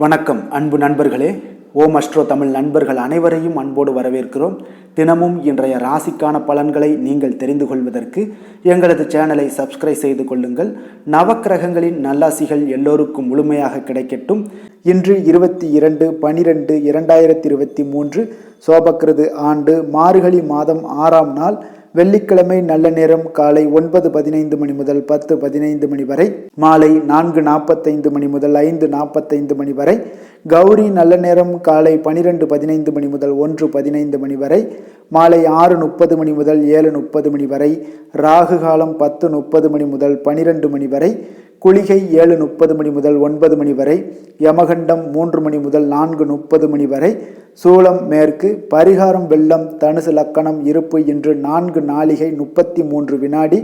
வணக்கம் அன்பு நண்பர்களே. ஓம் அஸ்ட்ரோ தமிழ் நண்பர்கள் அனைவரையும் அன்போடு வரவேற்கிறோம். தினமும் இன்றைய ராசிக்கான பலன்களை நீங்கள் தெரிந்து கொள்வதற்கு எங்களது சேனலை சப்ஸ்கிரைப் செய்து கொள்ளுங்கள். நவக்கிரகங்களின் நல்லாசிகள் எல்லோருக்கும் முழுமையாக கிடைக்கட்டும். இன்று 22/12/2023 சோபக்கிருது ஆண்டு மார்கழி மாதம் 6ஆம் நாள் வெள்ளிக்கிழமை. நல்ல நேரம் காலை 9:15 மணி முதல் 10:15 மணி வரை, மாலை 4:45 மணி முதல் 5:45 மணி வரை. கௌரி நல்ல நேரம் காலை 12:15 மணி முதல் 1:15 மணி வரை, மாலை 6:30 மணி முதல் 7:30 மணி வரை. ராகு காலம் 10:30 மணி முதல் 12 மணி வரை. குளிகை 7:30 மணி முதல் 9 மணி வரை. யமகண்டம் 3 மணி முதல் 4:30 மணி வரை. சூலம் மேற்கு. பரிகாரம் வெள்ளம். தனுசு லக்கணம். இருப்பு இன்று 4 நாழிகை 33 வினாடி.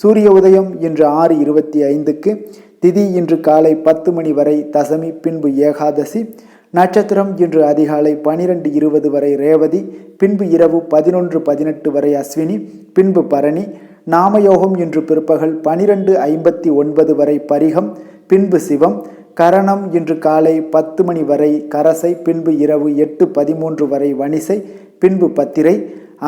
சூரிய உதயம் இன்று 6:25க்கு. திதி இன்று காலை 10 மணி வரை தசமி, பின்பு ஏகாதசி. நட்சத்திரம் இன்று அதிகாலை 12:20 வரை ரேவதி, பின்பு இரவு 11:18 வரை அஸ்வினி, பின்பு பரணி. நாமயோகம் இன்று பிற்பகல் 12:59 வரை பரிகம், பின்பு சிவம். கரணம் இன்று காலை 10 மணி வரை கரசை, பின்பு இரவு 8:13 வரை வணிசை, பின்பு பத்திரை.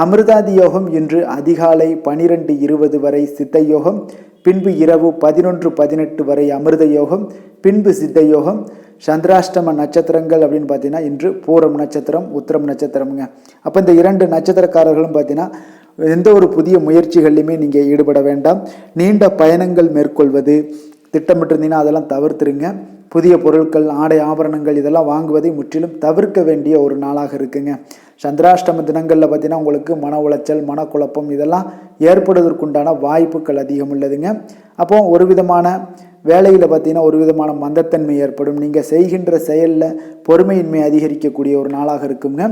அமிர்தாதி யோகம் இன்று அதிகாலை 12:20 வரை சித்த யோகம், பின்பு இரவு 11:18 வரை அமிர்த யோகம், பின்பு சித்த யோகம். சந்திராஷ்டம நட்சத்திரங்கள் அப்படின்னு பார்த்தீங்கன்னா இன்று பூரம் நட்சத்திரம், உத்திரம் நட்சத்திரம்ங்க. அப்போ இந்த 2 நட்சத்திரக்காரர்களும் பார்த்தீங்கன்னா எந்த ஒரு புதிய முயற்சிகள்லையுமே நீங்கள் ஈடுபட வேண்டாம். நீண்ட பயணங்கள் மேற்கொள்வது திட்டமிட்டிருந்தீங்கன்னா அதெல்லாம் தவிர்த்துருங்க. புதிய பொருட்கள், ஆடை ஆபரணங்கள் இதெல்லாம் வாங்குவதை முற்றிலும் தவிர்க்க வேண்டிய ஒரு நாளாக இருக்குங்க. சந்திராஷ்டம தினங்களில் பார்த்தீங்கன்னா உங்களுக்கு மன உளைச்சல், மனக்குழப்பம் இதெல்லாம் ஏற்படுவதற்குண்டான வாய்ப்புகள் அதிகம் உள்ளதுங்க. அப்போ ஒரு விதமான வேலையில் பார்த்தீங்கன்னா ஒரு விதமான மந்தத்தன்மை ஏற்படும். நீங்கள் செய்கின்ற செயலில் பொறுமையின்மை அதிகரிக்கக்கூடிய ஒரு நாளாக இருக்குங்க.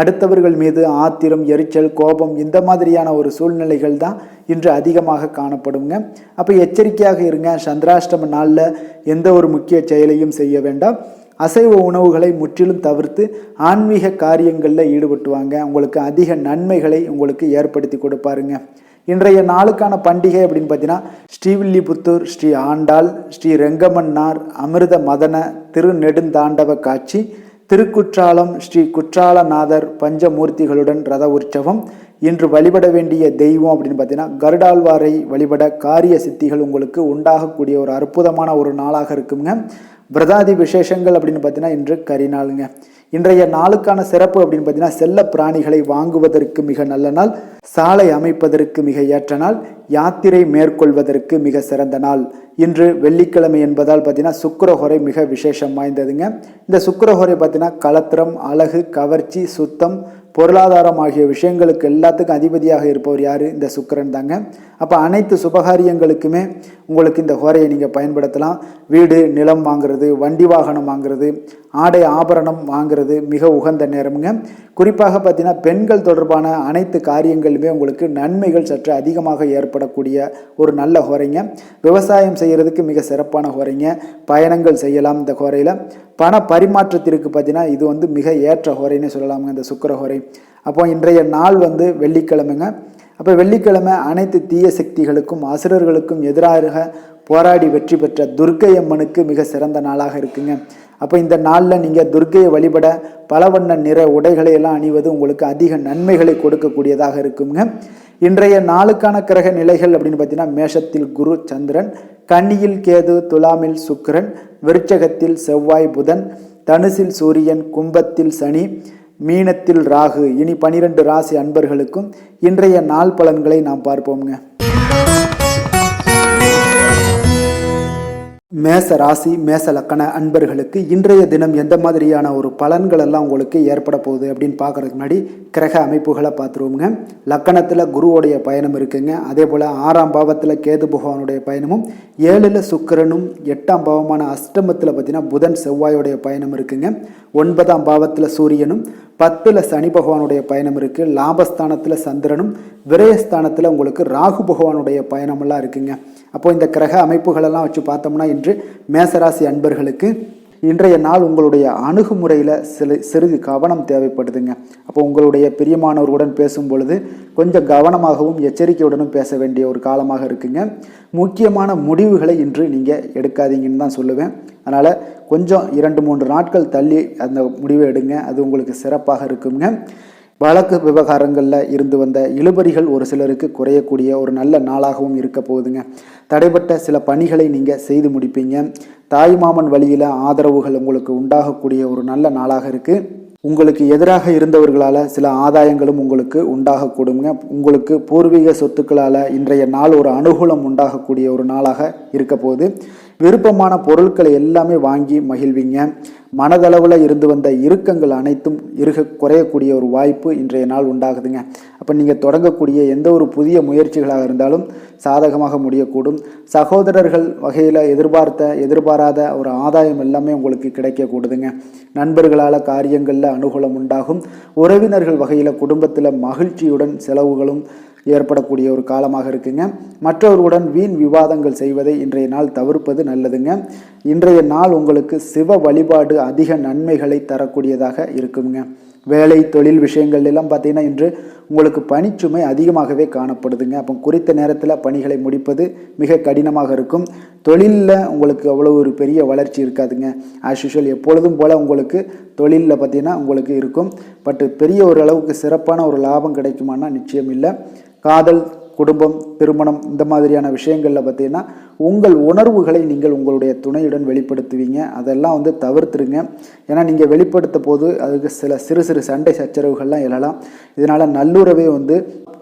அடுத்தவர்கள் மீது ஆத்திரம், எரிச்சல், கோபம் இந்த மாதிரியான ஒரு சூழ்நிலைகள் தான் இன்று அதிகமாக காணப்படுங்க. அப்போ எச்சரிக்கையாக இருங்க. சந்திராஷ்டம நாளில் எந்த ஒரு முக்கிய செயலையும் செய்ய வேண்டாம். அசைவ உணவுகளை முற்றிலும் தவிர்த்து ஆன்மீக காரியங்களில் ஈடுபட்டுவாங்க. உங்களுக்கு அதிக நன்மைகளை உங்களுக்கு ஏற்படுத்தி கொடுப்பாருங்க. இன்றைய நாளுக்கான பண்டிகை அப்படின்னு பார்த்தீங்கன்னா ஸ்ரீவில்லிபுத்தூர் ஸ்ரீ ஆண்டாள், ஸ்ரீ ரெங்கமன்னார் அமிர்த மதன திருநெடுந்தாண்டவ காட்சி, திருக்குற்றாலம் ஸ்ரீ குற்றாலநாதர் பஞ்சமூர்த்திகளுடன் ரத உற்சவம். இன்று வழிபட வேண்டிய தெய்வம் அப்படின்னு பார்த்தீங்கன்னா கருடாழ்வாரை வழிபட காரிய சித்திகள் உங்களுக்கு உண்டாகக்கூடிய ஒரு அற்புதமான ஒரு நாளாக இருக்குங்க. விரதாதி விசேஷங்கள் அப்படின்னு பார்த்தீங்கன்னா இன்று கரிநாளுங்க. இன்றைய நாளுக்கான சிறப்பு அப்படின்னு பார்த்தீங்கன்னா செல்ல பிராணிகளை வாங்குவதற்கு மிக நல்ல நாள், சாலை அமைப்பதற்கு மிக ஏற்ற நாள், யாத்திரை மேற்கொள்வதற்கு மிக சிறந்த நாள். இன்று வெள்ளிக்கிழமை என்பதால் பார்த்தீங்கன்னா சுக்கிரஹோரை மிக விசேஷம் வாய்ந்ததுங்க. இந்த சுக்கிரஹோரை பார்த்தீங்கன்னா கலத்திரம், அழகு, கவர்ச்சி, சுத்தம், பொருளாதாரம் ஆகிய விஷயங்களுக்கு எல்லாத்துக்கும் அதிபதியாக இருப்பவர் யார்? இந்த சுக்கிரன் தாங்க. அப்போ அனைத்து சுபகாரியங்களுக்குமே உங்களுக்கு இந்த ஹோரையை நீங்கள் பயன்படுத்தலாம். வீடு, நிலம் வாங்குறது, வண்டி வாகனம் வாங்குறது, ஆடை ஆபரணம் வாங்குறது மிக உகந்த நேரமுங்க. குறிப்பாக பார்த்தீங்கன்னா பெண்கள் தொடர்பான அனைத்து காரியங்களுமே உங்களுக்கு நன்மைகள் சற்று அதிகமாக ஏற்படக்கூடிய ஒரு நல்ல ஹோரைங்க. விவசாயம் செய்கிறதுக்கு மிக சிறப்பான ஹோரைங்க. பயணங்கள் செய்யலாம் இந்த ஹோரையில். பண பரிமாற்றத்திற்கு பார்த்தீங்கன்னா இது மிக ஏற்ற ஹோரைன்னு சொல்லலாமுங்க இந்த சுக்கிர ஹோரை. அப்போ இன்றைய நாள் வெள்ளிக்கிழமைங்க. அப்போ வெள்ளிக்கிழமை அனைத்து தீய சக்திகளுக்கும் அசுரர்களுக்கும் எதிராக போராடி வெற்றி பெற்ற துர்க்கை அம்மனுக்கு மிக சிறந்த நாளாக இருக்குங்க. அப்போ இந்த நாளில் நீங்கள் துர்க்கையை வழிபட பல வண்ண நிற உடைகளை எல்லாம் அணிவது உங்களுக்கு அதிக நன்மைகளை கொடுக்கக்கூடியதாக இருக்குங்க. இன்றைய நாளுக்கான கிரக நிலைகள் அப்படின்னு பார்த்தீங்கன்னா மேஷத்தில் குரு சந்திரன், கன்னியில் கேது, துலாமில் சுக்கிரன், விருச்சகத்தில் செவ்வாய் புதன், தனுசில் சூரியன், கும்பத்தில் சனி, மீனத்தில் ராகு. இனி 12 ராசி அன்பர்களுக்கும் இன்றைய நாள் பலன்களை நாம் பார்ப்போம்ங்க. மேச ராசி மேச லக்கண அன்பர்களுக்கு இன்றைய தினம் எந்த மாதிரியான ஒரு பலன்கள் எல்லாம் உங்களுக்கு ஏற்பட போகுது அப்படின்னு பார்க்கறதுக்கு முன்னாடி கிரக அமைப்புகளை பார்த்துருவோங்க. லக்கணத்தில் குருவோடைய பயணம் இருக்குங்க. அதே போல் 6ஆம் பாவத்தில் கேது பகவானுடைய பயணமும், 7ல் சுக்கிரனும், 8ஆம் பாவமான அஷ்டமத்தில் பார்த்தீங்கன்னா புதன் செவ்வாயோடைய பயணம் இருக்குங்க. 9ஆம் பாவத்தில் சூரியனும், 10ல் சனி பகவானுடைய பயணம் இருக்குது. லாபஸ்தானத்தில் சந்திரனும், விரயஸ்தானத்தில் உங்களுக்கு ராகு பகவானுடைய பயணமெல்லாம் இருக்குங்க. அப்போ இந்த கிரக அமைப்புகளெல்லாம் வச்சு பார்த்தோம்னா இன்று மேசராசி அன்பர்களுக்கு இன்றைய நாள் உங்களுடைய அணுகுமுறையில் சிறிது கவனம் தேவைப்படுதுங்க. அப்போ உங்களுடைய பிரியமானவர்களுடன் பேசும் பொழுது கொஞ்சம் கவனமாகவும் எச்சரிக்கையுடனும் பேச வேண்டிய ஒரு காலமாக இருக்குங்க. முக்கியமான முடிவுகளை இன்று நீங்கள் எடுக்காதீங்கன்னு தான் சொல்லுவேன். அதனால் கொஞ்சம் 2-3 நாட்கள் தள்ளி அந்த முடிவை எடுங்க. அது உங்களுக்கு சிறப்பாக இருக்குங்க. வழக்கு விவகாரங்களில் இருந்து வந்த இழுபறிகள் ஒரு சிலருக்கு குறையக்கூடிய ஒரு நல்ல நாளாகவும் இருக்க போகுதுங்க. தடைப்பட்ட சில பணிகளை நீங்கள் செய்து முடிப்பீங்க. தாய்மாமன் வழியில் ஆதரவுகள் உங்களுக்கு உண்டாகக்கூடிய ஒரு நல்ல நாளாக இருக்குது. உங்களுக்கு எதிராக இருந்தவர்களால் சில ஆதாயங்களும் உங்களுக்கு உண்டாகக்கூடுங்க. உங்களுக்கு பூர்வீக சொத்துக்களால் இன்றைய நாள் ஒரு அனுகூலம் உண்டாகக்கூடிய ஒரு நாளாக இருக்க போகுது. விருப்பமான பொருட்களை எல்லாமே வாங்கி மகிழ்வீங்க. மனதளவில் இருந்து வந்த இறுக்கங்கள் அனைத்தும் குறையக்கூடிய ஒரு வாய்ப்பு இன்றைய நாள் உண்டாகுதுங்க. அப்போ நீங்கள் தொடங்கக்கூடிய எந்த ஒரு புதிய முயற்சிகளாக இருந்தாலும் சாதகமாக முடியக்கூடும். சகோதரர்கள் வகையில் எதிர்பாராத ஒரு ஆதாயம் எல்லாமே உங்களுக்கு கிடைக்கக்கூடுதுங்க. நண்பர்களால் காரியங்களில் அனுகூலம் உண்டாகும். உறவினர்கள் வகையில் குடும்பத்தில் மகிழ்ச்சியுடன் செலவுகளும் ஏற்படக்கூடிய ஒரு காலமாக இருக்குங்க. மற்றவர்களுடன் வீண் விவாதங்கள் செய்வதை இன்றைய நாள் தவிர்ப்பது நல்லதுங்க. இன்றைய நாள் உங்களுக்கு சிவ வழிபாடு அதிக நன்மைகளை தரக்கூடியதாக இருக்குங்க. வேலை தொழில் விஷயங்கள் எல்லாம் பார்த்தீங்கன்னா இன்று உங்களுக்கு பணிச்சுமை அதிகமாகவே காணப்படுதுங்க. அப்போ குறித்த நேரத்தில் பணிகளை முடிப்பது மிக கடினமாக இருக்கும். தொழிலில் உங்களுக்கு அவ்வளோ ஒரு பெரிய வளர்ச்சி இருக்காதுங்க. ஆஸ் யூஷுவல் எப்பொழுதும் போல் உங்களுக்கு தொழிலில் பார்த்தீங்கன்னா உங்களுக்கு இருக்கும். பட் பெரிய ஒரு அளவுக்கு சிறப்பான ஒரு லாபம் கிடைக்குமானா நிச்சயம் இல்லை. காதல், குடும்பம், திருமணம் இந்த மாதிரியான விஷயங்களில் பார்த்தீங்கன்னா உங்கள் உணர்வுகளை நீங்கள் உங்களுடைய துணையுடன் வெளிப்படுத்துவீங்க. அதெல்லாம் தவிர்த்துருங்க. ஏன்னா நீங்கள் வெளிப்படுத்த போது அதுக்கு சில சிறு சண்டை சச்சரவுகள்லாம் எழலாம். இதனால் நல்லுறவே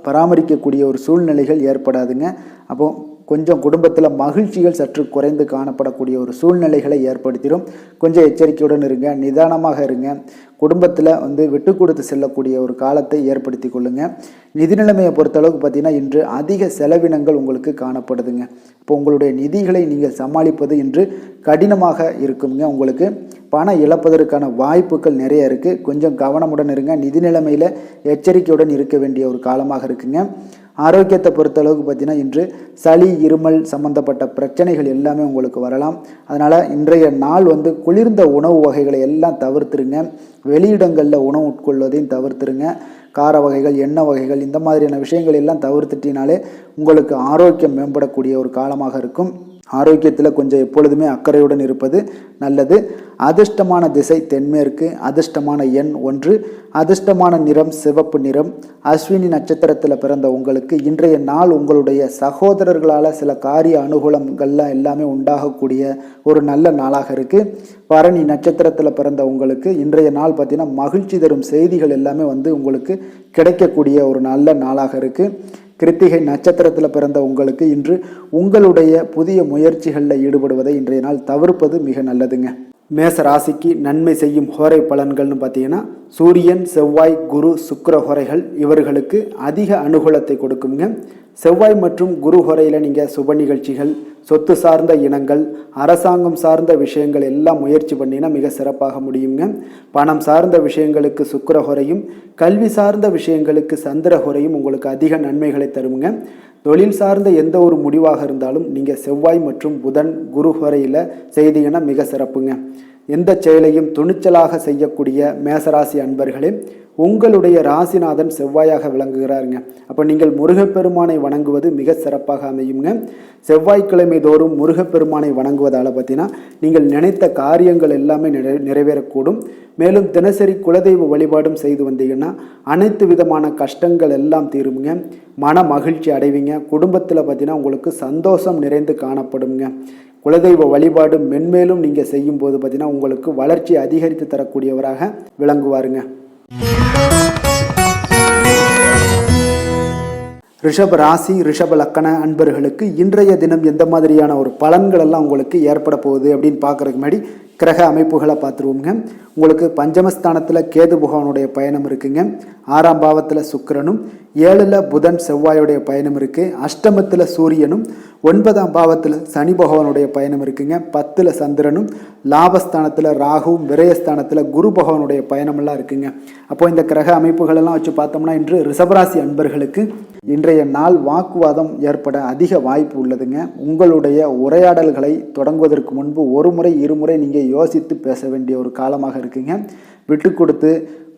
பராமரிக்கக்கூடிய ஒரு சூழ்நிலைகள் ஏற்படாதுங்க. அப்போ கொஞ்சம் குடும்பத்தில் மகிழ்ச்சிகள் சற்று குறைந்து காணப்படக்கூடிய ஒரு சூழ்நிலைகளை ஏற்படுத்திடும். கொஞ்சம் எச்சரிக்கையுடன் இருங்க, நிதானமாக இருங்க. குடும்பத்தில் விட்டு கொடுத்து செல்லக்கூடிய ஒரு காலத்தை ஏற்படுத்தி கொள்ளுங்க. நிதி நிலைமையை பொறுத்தளவுக்கு பார்த்தீங்கன்னா இன்று அதிக செலவினங்கள் உங்களுக்கு காணப்படுதுங்க. இப்போ உங்களுடைய நிதிகளை நீங்கள் சமாளிப்பது இன்று கடினமாக இருக்குங்க. உங்களுக்கு பணம் இழப்பதற்கான வாய்ப்புகள் நிறைய இருக்குது. கொஞ்சம் கவனமுடன் இருங்க. நிதி நிலைமையில் எச்சரிக்கையுடன் இருக்க வேண்டிய ஒரு காலமாக இருக்குங்க. ஆரோக்கியத்தை பொறுத்தளவுக்கு பார்த்தீங்கன்னா இன்று சளி, இருமல் சம்பந்தப்பட்ட பிரச்சனைகள் எல்லாமே உங்களுக்கு வரலாம். அதனால் இன்றைய நாள் குளிர்ந்த உணவு வகைகளை எல்லாம் தவிர்த்துருங்க. வெளியிடங்களில் உணவு உட்கொள்வதையும் தவிர்த்துருங்க. கார வகைகள், எண்ணெய் வகைகள் இந்த மாதிரியான விஷயங்கள் எல்லாம் தவிர்த்துட்டினாலே உங்களுக்கு ஆரோக்கியம் மேம்படக்கூடிய ஒரு காலமாக இருக்கும். ஆரோக்கியத்தில் கொஞ்சம் எப்பொழுதுமே அக்கறையுடன் இருப்பது நல்லது. அதிர்ஷ்டமான திசை தென்மேற்கு. அதிர்ஷ்டமான எண் 1. அதிர்ஷ்டமான நிறம் சிவப்பு நிறம். அஸ்வினி நட்சத்திரத்தில் பிறந்த உங்களுக்கு இன்றைய நாள் உங்களுடைய சகோதரர்களால் சில காரிய அனுகூலங்கள்லாம் எல்லாமே உண்டாகக்கூடிய ஒரு நல்ல நாளாக இருக்குது. பரணி நட்சத்திரத்தில் பிறந்த உங்களுக்கு இன்றைய நாள் பார்த்தீங்கன்னா மகிழ்ச்சி தரும் செய்திகள் எல்லாமே உங்களுக்கு கிடைக்கக்கூடிய ஒரு நல்ல நாளாக இருக்குது. கிருத்திகை நட்சத்திரத்தில் பிறந்த உங்களுக்கு இன்று உங்களுடைய புதிய முயற்சிகளில் ஈடுபடுவதை இன்றைய நாள் தவிர்ப்பது மிக நல்லதுங்க. மேச ராசிக்கு நன்மை செய்யும் ஹோரை பலன்கள்னு பார்த்தீங்கன்னா சூரியன், செவ்வாய், குரு, சுக்கிர ஹோரைகள் இவர்களுக்கு அதிக அனுகூலத்தை கொடுக்குங்க. செவ்வாய் மற்றும் குரு ஹோரையில் நீங்கள் சுப நிகழ்ச்சிகள், சொத்து சார்ந்த இனங்கள், அரசாங்கம் சார்ந்த விஷயங்கள் எல்லாம் முயற்சி பண்ணினா மிக சிறப்பாக முடியுங்க. பணம் சார்ந்த விஷயங்களுக்கு சுக்கிர ஹோரையும், கல்வி சார்ந்த விஷயங்களுக்கு சந்திர ஹோரையும் உங்களுக்கு அதிக நன்மைகளை தருங்க. தொழில் சார்ந்த எந்த ஒரு முடிவாக இருந்தாலும் நீங்கள் செவ்வாய் மற்றும் புதன், குரு ஹோரையில் செய்தீங்கன்னா மிக சிறப்புங்க. எந்த செயலையும் துணிச்சலாக செய்யக்கூடிய மேசராசி அன்பர்களே, உங்களுடைய ராசிநாதன் செவ்வாயாக விளங்குகிறாருங்க. அப்போ நீங்கள் முருகப்பெருமானை வணங்குவது மிக சிறப்பாக அமையுங்க. செவ்வாய்க்கிழமை தோறும் முருகப்பெருமானை வணங்குவதால் பார்த்தீங்கன்னா நீங்கள் நினைத்த காரியங்கள் எல்லாமே நிறைவேறக்கூடும். மேலும் தினசரி குலதெய்வ வழிபாடும் செய்து வந்தீங்கன்னா அனைத்து விதமான கஷ்டங்கள் எல்லாம் தீருங்க. மன மகிழ்ச்சி அடைவீங்க. குடும்பத்தில் பார்த்தீங்கன்னா உங்களுக்கு சந்தோஷம் நிறைந்து காணப்படுங்க. குலதெய்வ வழிபாடு மென்மேலும் நீங்கள் செய்யும்போது பார்த்தீங்கன்னா உங்களுக்கு வளர்ச்சி அதிகரித்து தரக்கூடியவராக விளங்குவாருங்க. ரிஷப ராசி, ரிஷப லக்கண அன்பர்களுக்கு இன்றைய தினம் எந்த மாதிரியான ஒரு பலன்கள் எல்லாம் உங்களுக்கு ஏற்பட போகுது அப்படின்னு பார்க்கறதுக்கு முன்னாடி கிரக அமைப்புகளை பார்த்துருவோங்க. உங்களுக்கு பஞ்சமஸ்தானத்தில் கேது பகவானுடைய பயணம் இருக்குங்க. 6ஆம் பாவத்தில் சுக்கிரனும், 7ல் புதன் செவ்வாயுடைய பயணம் இருக்குது. அஷ்டமத்தில் சூரியனும், 9ஆம் பாவத்தில் சனி பகவானுடைய பயணம் இருக்குங்க. 10ல் சந்திரனும், லாபஸ்தானத்தில் ராகுவும், விரயஸ்தானத்தில் குரு பகவானுடைய பயணமெல்லாம் இருக்குங்க. அப்போ இந்த கிரக அமைப்புகளெல்லாம் வச்சு பார்த்தோம்னா இன்று ரிஷபராசி அன்பர்களுக்கு இன்றைய நாள் வாக்குவாதம் ஏற்பட அதிக வாய்ப்பு உள்ளதுங்க. உங்களுடைய உரையாடல்களை தொடங்குவதற்கு முன்பு ஒரு முறை இருமுறை நீங்கள் யோசித்து பேச வேண்டிய ஒரு காலமாக இருக்குங்க. விட்டு கொடுத்து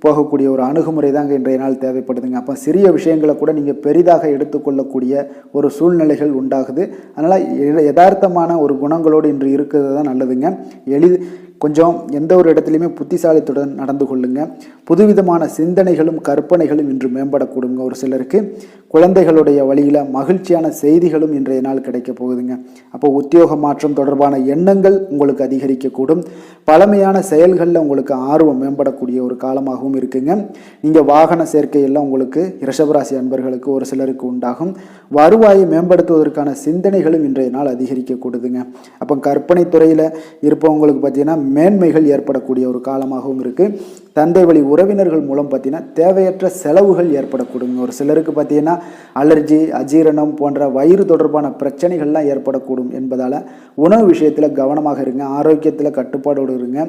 போகக்கூடிய ஒரு அணுகுமுறை தாங்க இன்றைய நாள் தேவைப்படுதுங்க. அப்போ சிறிய விஷயங்களை கூட நீங்கள் பெரிதாக எடுத்துக்கொள்ளக்கூடிய ஒரு சூழ்நிலைகள் உண்டாகுது. அதனால் யதார்த்தமான ஒரு குணங்களோடு இன்று இருக்கிறது தான் நல்லதுங்க. கொஞ்சம் எந்த ஒரு இடத்துலையுமே புத்திசாலித்துடன் நடந்து கொள்ளுங்க. புதுவிதமான சிந்தனைகளும் கற்பனைகளும் இன்று மேம்படக்கூடுங்க. ஒரு சிலருக்கு குழந்தைகளுடைய வழியில் மகிழ்ச்சியான செய்திகளும் இன்றைய நாள் கிடைக்க போகுதுங்க. அப்போ உத்தியோக மாற்றம் தொடர்பான எண்ணங்கள் உங்களுக்கு அதிகரிக்கக்கூடும். பழமையான செயல்களில் உங்களுக்கு ஆர்வம் மேம்படக்கூடிய ஒரு காலமாகவும் இருக்குங்க. நீங்கள் வாகன சேர்க்கையெல்லாம் உங்களுக்கு ரிஷபராசி அன்பர்களுக்கு ஒரு சிலருக்கு உண்டாகும். வருவாயை மேம்படுத்துவதற்கான சிந்தனைகளும் இன்றைய நாள் அதிகரிக்கக்கூடுதுங்க. அப்போ கற்பனை துறையில் இருப்பவங்களுக்கு பார்த்தீங்கன்னா மேன்மைகள் ஏற்படக்கூடிய ஒரு காலமாகவும் இருக்குது. தந்தை வழி உறவினர்கள் மூலம் பார்த்தீங்கன்னா தேவையற்ற செலவுகள் ஏற்படக்கூடுங்க. ஒரு சிலருக்கு பார்த்தீங்கன்னா அலர்ஜி, அஜீரணம் போன்ற வயிறு தொடர்பான பிரச்சனைகள்லாம் ஏற்படக்கூடும் என்பதால் உணவு விஷயத்தில் கவனமாக இருங்க. ஆரோக்கியத்தில் கட்டுப்பாடோடு இருங்க.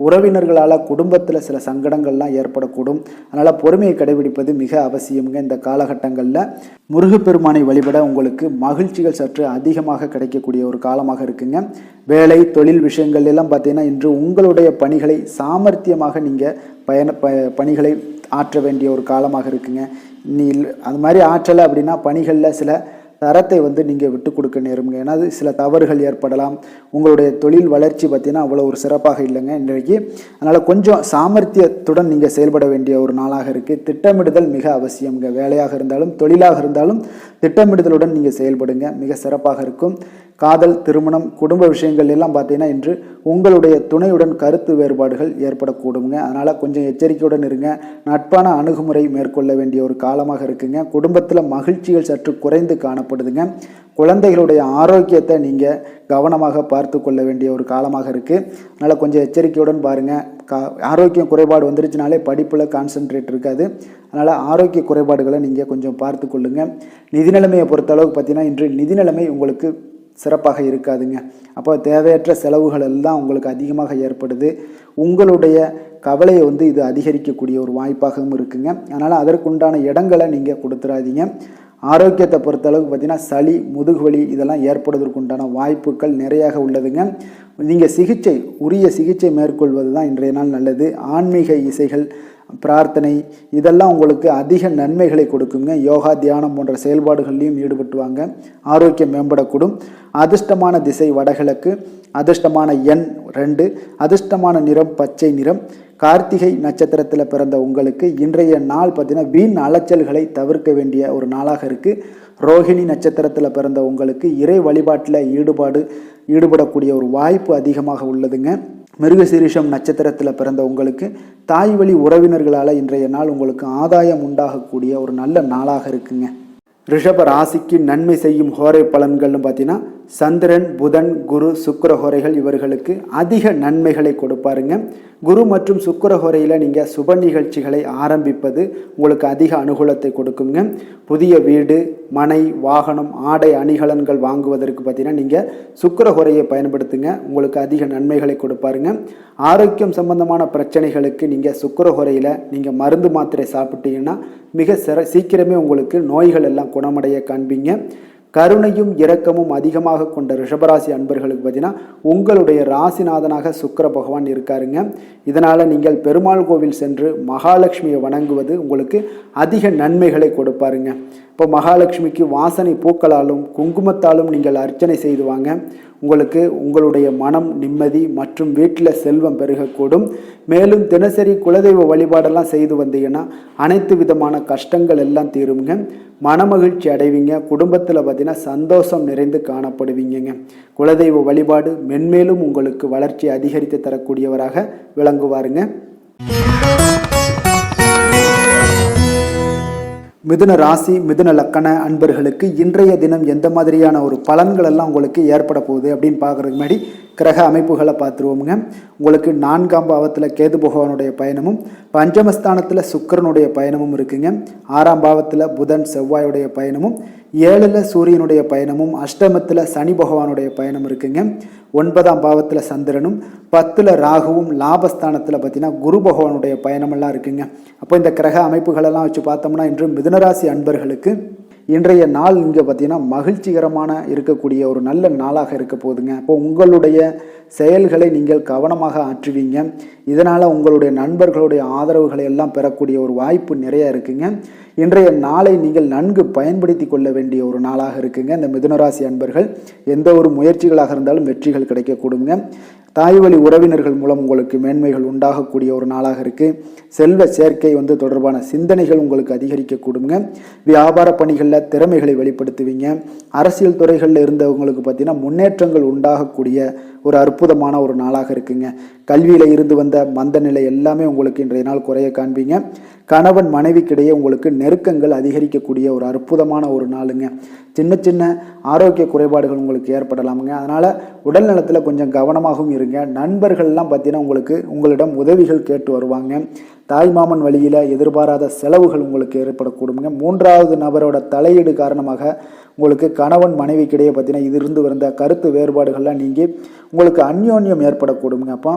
உறவினர்களால் குடும்பத்தில் சில சங்கடங்கள்லாம் ஏற்படக்கூடும். அதனால் பொறுமையை கடைபிடிப்பது மிக அவசியம்ங்க. இந்த காலகட்டங்களில் முருகப்பெருமானை வழிபட உங்களுக்கு மகிழ்ச்சிகள் சற்று அதிகமாக கிடைக்கக்கூடிய ஒரு காலமாக இருக்குங்க. வேலை தொழில் விஷயங்கள் எல்லாம் பார்த்தீங்கன்னா இன்று உங்களுடைய பணிகளை சாமர்த்தியமாக நீங்கள் பணிகளை ஆற்ற வேண்டிய ஒரு காலமாக இருக்குங்க. அது மாதிரி ஆற்றலை அப்படின்னா பணிகளில் சில தரத்தை நீங்கள் விட்டு கொடுக்க நேருங்க. ஏன்னா சில தவறுகள் ஏற்படலாம். உங்களுடைய தொழில் வளர்ச்சி பார்த்தீங்கன்னா அவ்வளோ ஒரு சிறப்பாக இல்லைங்க இன்றைக்கு. அதனால் கொஞ்சம் சாமர்த்தியத்துடன் நீங்கள் செயல்பட வேண்டிய ஒரு நாளாக இருக்குது. திட்டமிடுதல் மிக அவசியம்ங்க. வேலையாக இருந்தாலும் தொழிலாக இருந்தாலும் திட்டமிடுதலுடன் நீங்கள் செயல்படுங்க, மிக சிறப்பாக இருக்கும். காதல், திருமணம், குடும்ப விஷயங்கள் எல்லாம் பார்த்தீங்கன்னா இன்று உங்களுடைய துணையுடன் கருத்து வேறுபாடுகள் ஏற்படக்கூடுங்க. அதனால் கொஞ்சம் எச்சரிக்கையுடன் இருங்க. நட்பான அணுகுமுறை மேற்கொள்ள வேண்டிய ஒரு காலமாக இருக்குங்க. குடும்பத்தில் மகிழ்ச்சிகள் சற்று குறைந்து காணப்படுதுங்க. குழந்தைகளுடைய ஆரோக்கியத்தை நீங்கள் கவனமாக பார்த்து கொள்ள வேண்டிய ஒரு காலமாக இருக்குது. அதனால் கொஞ்சம் எச்சரிக்கையுடன் பாருங்கள். ஆரோக்கியம் குறைபாடு வந்துருச்சுனாலே படிப்பில் கான்சென்ட்ரேட் இருக்காது. அதனால் ஆரோக்கிய குறைபாடுகளை நீங்கள் கொஞ்சம் பார்த்து கொள்ளுங்கள். நிதி நிலைமையை பொறுத்தளவுக்கு பார்த்தீங்கன்னா இன்று நிதி நிலைமை உங்களுக்கு சிறப்பாக இருக்காதுங்க. அப்போ தேவையற்ற செலவுகள் எல்லாம் உங்களுக்கு அதிகமாக ஏற்படுது. உங்களுடைய கவலையை இது அதிகரிக்கக்கூடிய ஒரு வாய்ப்பாகவும் இருக்குங்க. அதனால் அதற்குண்டான இடங்களை நீங்கள் கொடுத்துடாதீங்க. ஆரோக்கியத்தை பொறுத்தளவுக்கு பார்த்தீங்கன்னா சளி, முதுகுவலி இதெல்லாம் ஏற்படுவதற்குண்டான வாய்ப்புகள் நிறையாக உள்ளதுங்க. நீங்கள் உரிய சிகிச்சை மேற்கொள்வது தான் இன்றைய நாள் நல்லது. ஆன்மீக இசைகள், பிரார்த்தனை இதெல்லாம் உங்களுக்கு அதிக நன்மைகளை கொடுக்குங்க. யோகா, தியானம் போன்ற செயல்பாடுகள்லையும் ஈடுபட்டுவாங்க. ஆரோக்கியம் மேம்படக்கூடும். அதிர்ஷ்டமான திசை வடகிழக்கு, அதிர்ஷ்டமான எண் 2, அதிர்ஷ்டமான நிறம் பச்சை நிறம். கார்த்திகை நட்சத்திரத்தில் பிறந்த உங்களுக்கு இன்றைய நாள் பார்த்தீங்கன்னா வீண் அலைச்சல்களை தவிர்க்க வேண்டிய ஒரு நாளாக இருக்குது. ரோஹிணி நட்சத்திரத்தில் பிறந்த உங்களுக்கு இறை வழிபாட்டில் ஈடுபடக்கூடிய ஒரு வாய்ப்பு அதிகமாக உள்ளதுங்க. மிருகசீரிஷம் நட்சத்திரத்தில் பிறந்த உங்களுக்கு தாய் வழி உறவினர்களால் இன்றைய நாள் உங்களுக்கு ஆதாயம் உண்டாகக்கூடிய ஒரு நல்ல நாளாக இருக்குங்க. ரிஷப ராசிக்கு நன்மை செய்யும் ஹோரை பலன்கள்னு பார்த்தீங்கன்னா சந்திரன், புதன், குரு, சுக்கிர ஹோரைகள் இவர்களுக்கு அதிக நன்மைகளை கொடுப்பாருங்க. குரு மற்றும் சுக்கிர ஹோரையில் நீங்கள் சுப நிகழ்ச்சிகளை ஆரம்பிப்பது உங்களுக்கு அதிக அனுகூலத்தை கொடுக்குங்க. புதிய வீடு, மனை, வாகனம், ஆடை அணிகலன்கள் வாங்குவதற்கு பார்த்தீங்கன்னா நீங்கள் சுக்கிர ஹோரையை பயன்படுத்துங்க, உங்களுக்கு அதிக நன்மைகளை கொடுப்பாருங்க. ஆரோக்கியம் சம்பந்தமான பிரச்சனைகளுக்கு நீங்கள் சுக்கிர ஹோரையில் நீங்கள் மருந்து மாத்திரை சாப்பிட்டீங்கன்னா மிக சீக்கிரமே உங்களுக்கு நோய்கள் எல்லாம் குணமடைய காண்பீங்க. கருணையும் இரக்கமும் அதிகமாக கொண்ட ரிஷபராசி அன்பர்களுக்கு பார்த்தீங்கன்னா உங்களுடைய ராசிநாதனாக சுக்கிர பகவான் இருக்காருங்க. இதனால் நீங்கள் பெருமாள் கோவில் சென்று மகாலட்சுமியை வணங்குவது உங்களுக்கு அதிக நன்மைகளை கொடுப்பாருங்க. இப்போ மகாலட்சுமிக்கு வாசனை பூக்களாலும் குங்குமத்தாலும் நீங்கள் அர்ச்சனை செய்து வாங்க. உங்களுக்கு உங்களுடைய மனம் நிம்மதி மற்றும் வீட்டில் செல்வம் பெருகக்கூடும். மேலும் தினசரி குலதெய்வ வழிபாடெல்லாம் செய்து வந்தீங்கன்னா அனைத்து விதமான கஷ்டங்கள் எல்லாம் தீருங்க. மனமகிழ்ச்சி அடைவீங்க. குடும்பத்தில் பார்த்தீங்கன்னா சந்தோஷம் நிறைந்து காணப்படுவீங்க. குலதெய்வ வழிபாடு மென்மேலும் உங்களுக்கு வளர்ச்சி அதிகரித்து தரக்கூடியவராக விளங்குவாருங்க. மிதுன ராசி, மிதுன லக்கண அன்பர்களுக்கு இன்றைய தினம் எந்த மாதிரியான ஒரு பலன்கள் எல்லாம் உங்களுக்கு ஏற்பட போகுது அப்படின்னு பார்க்குறதுக்கு முன்னாடி கிரக அமைப்புகளை பார்த்துருவோமுங்க. உங்களுக்கு 4ஆம் பாவத்தில் கேது பகவானுடைய பயணமும், பஞ்சமஸ்தானத்தில் சுக்கிரனுடைய பயணமும் இருக்குங்க. 6ஆம் பாவத்தில் புதன் செவ்வாயுடைய பயணமும், 7ல் சூரியனுடைய பயணமும், அஷ்டமத்தில் சனி பகவானுடைய பயணம் இருக்குங்க. 9ஆம் பாவத்தில் சந்திரனும், 10ல் ராகுவும், லாபஸ்தானத்தில் பார்த்தீங்கன்னா குரு பகவானுடைய பயணமெல்லாம் இருக்குங்க. அப்போ இந்த கிரக அமைப்புகளெல்லாம் வச்சு பார்த்தோம்னா இன்று மிதுனராசி அன்பர்களுக்கு இன்றைய நாள் இங்கே பார்த்தீங்கன்னா மகிழ்ச்சிகரமான இருக்கக்கூடிய ஒரு நல்ல நாளாக இருக்க போகுதுங்க. அப்போ உங்களுடைய செயல்களை நீங்கள் கவனமாக ஆற்றுவீங்க. இதனால் உங்களுடைய நண்பர்களுடைய ஆதரவுகளை எல்லாம் பெறக்கூடிய ஒரு வாய்ப்பு நிறைய இருக்குங்க. இன்றைய நாளை நீங்கள் நன்கு பயன்படுத்தி கொள்ள வேண்டிய ஒரு நாளாக இருக்குங்க. இந்த மிதுனராசி அன்பர்கள் எந்த ஒரு முயற்சிகளாக இருந்தாலும் வெற்றிகள் கிடைக்க கொடுங்க. தாய் வழி உறவினர்கள் மூலம் உங்களுக்கு மேன்மைகள் உண்டாகக்கூடிய ஒரு நாளாக இருக்குது. செல்வ சேர்க்கை தொடர்பான சிந்தனைகள் உங்களுக்கு அதிகரிக்க கொடுங்க. வியாபார பணிகளில் திறமைகளை வெளிப்படுத்துவீங்க. அரசியல் துறைகளில் இருந்தவங்களுக்கு பார்த்தீங்கன்னா முன்னேற்றங்கள் உண்டாகக்கூடிய ஒரு அற்புதமான ஒரு நாளாக இருக்குங்க. கல்வியில் இருந்து வந்த மந்த நிலை எல்லாமே உங்களுக்கு இன்றைய நாள் குறைய காண்பீங்க. கணவன் மனைவிக்கிடையே உங்களுக்கு நெருக்கங்கள் அதிகரிக்கக்கூடிய ஒரு அற்புதமான ஒரு நாளுங்க. சின்ன சின்ன ஆரோக்கிய குறைபாடுகள் உங்களுக்கு ஏற்படலாமுங்க. அதனால் உடல் நலத்தில் கொஞ்சம் கவனமாகவும் இருங்க. நண்பர்கள்லாம் பார்த்தீங்கன்னா உங்களிடம் உதவிகள் கேட்டு வருவாங்க. தாய்மாமன் வழியில் எதிர்பாராத செலவுகள் உங்களுக்கு ஏற்படக்கூடுங்க. மூன்றாவது நபரோட தலையீடு காரணமாக உங்களுக்கு கணவன் மனைவிக்கிடையே பார்த்தீங்கன்னா இது இருந்து வந்த கருத்து வேறுபாடுகள்லாம் நீங்கி உங்களுக்கு அந்யோன்யம் ஏற்படக்கூடுங்க. அப்போ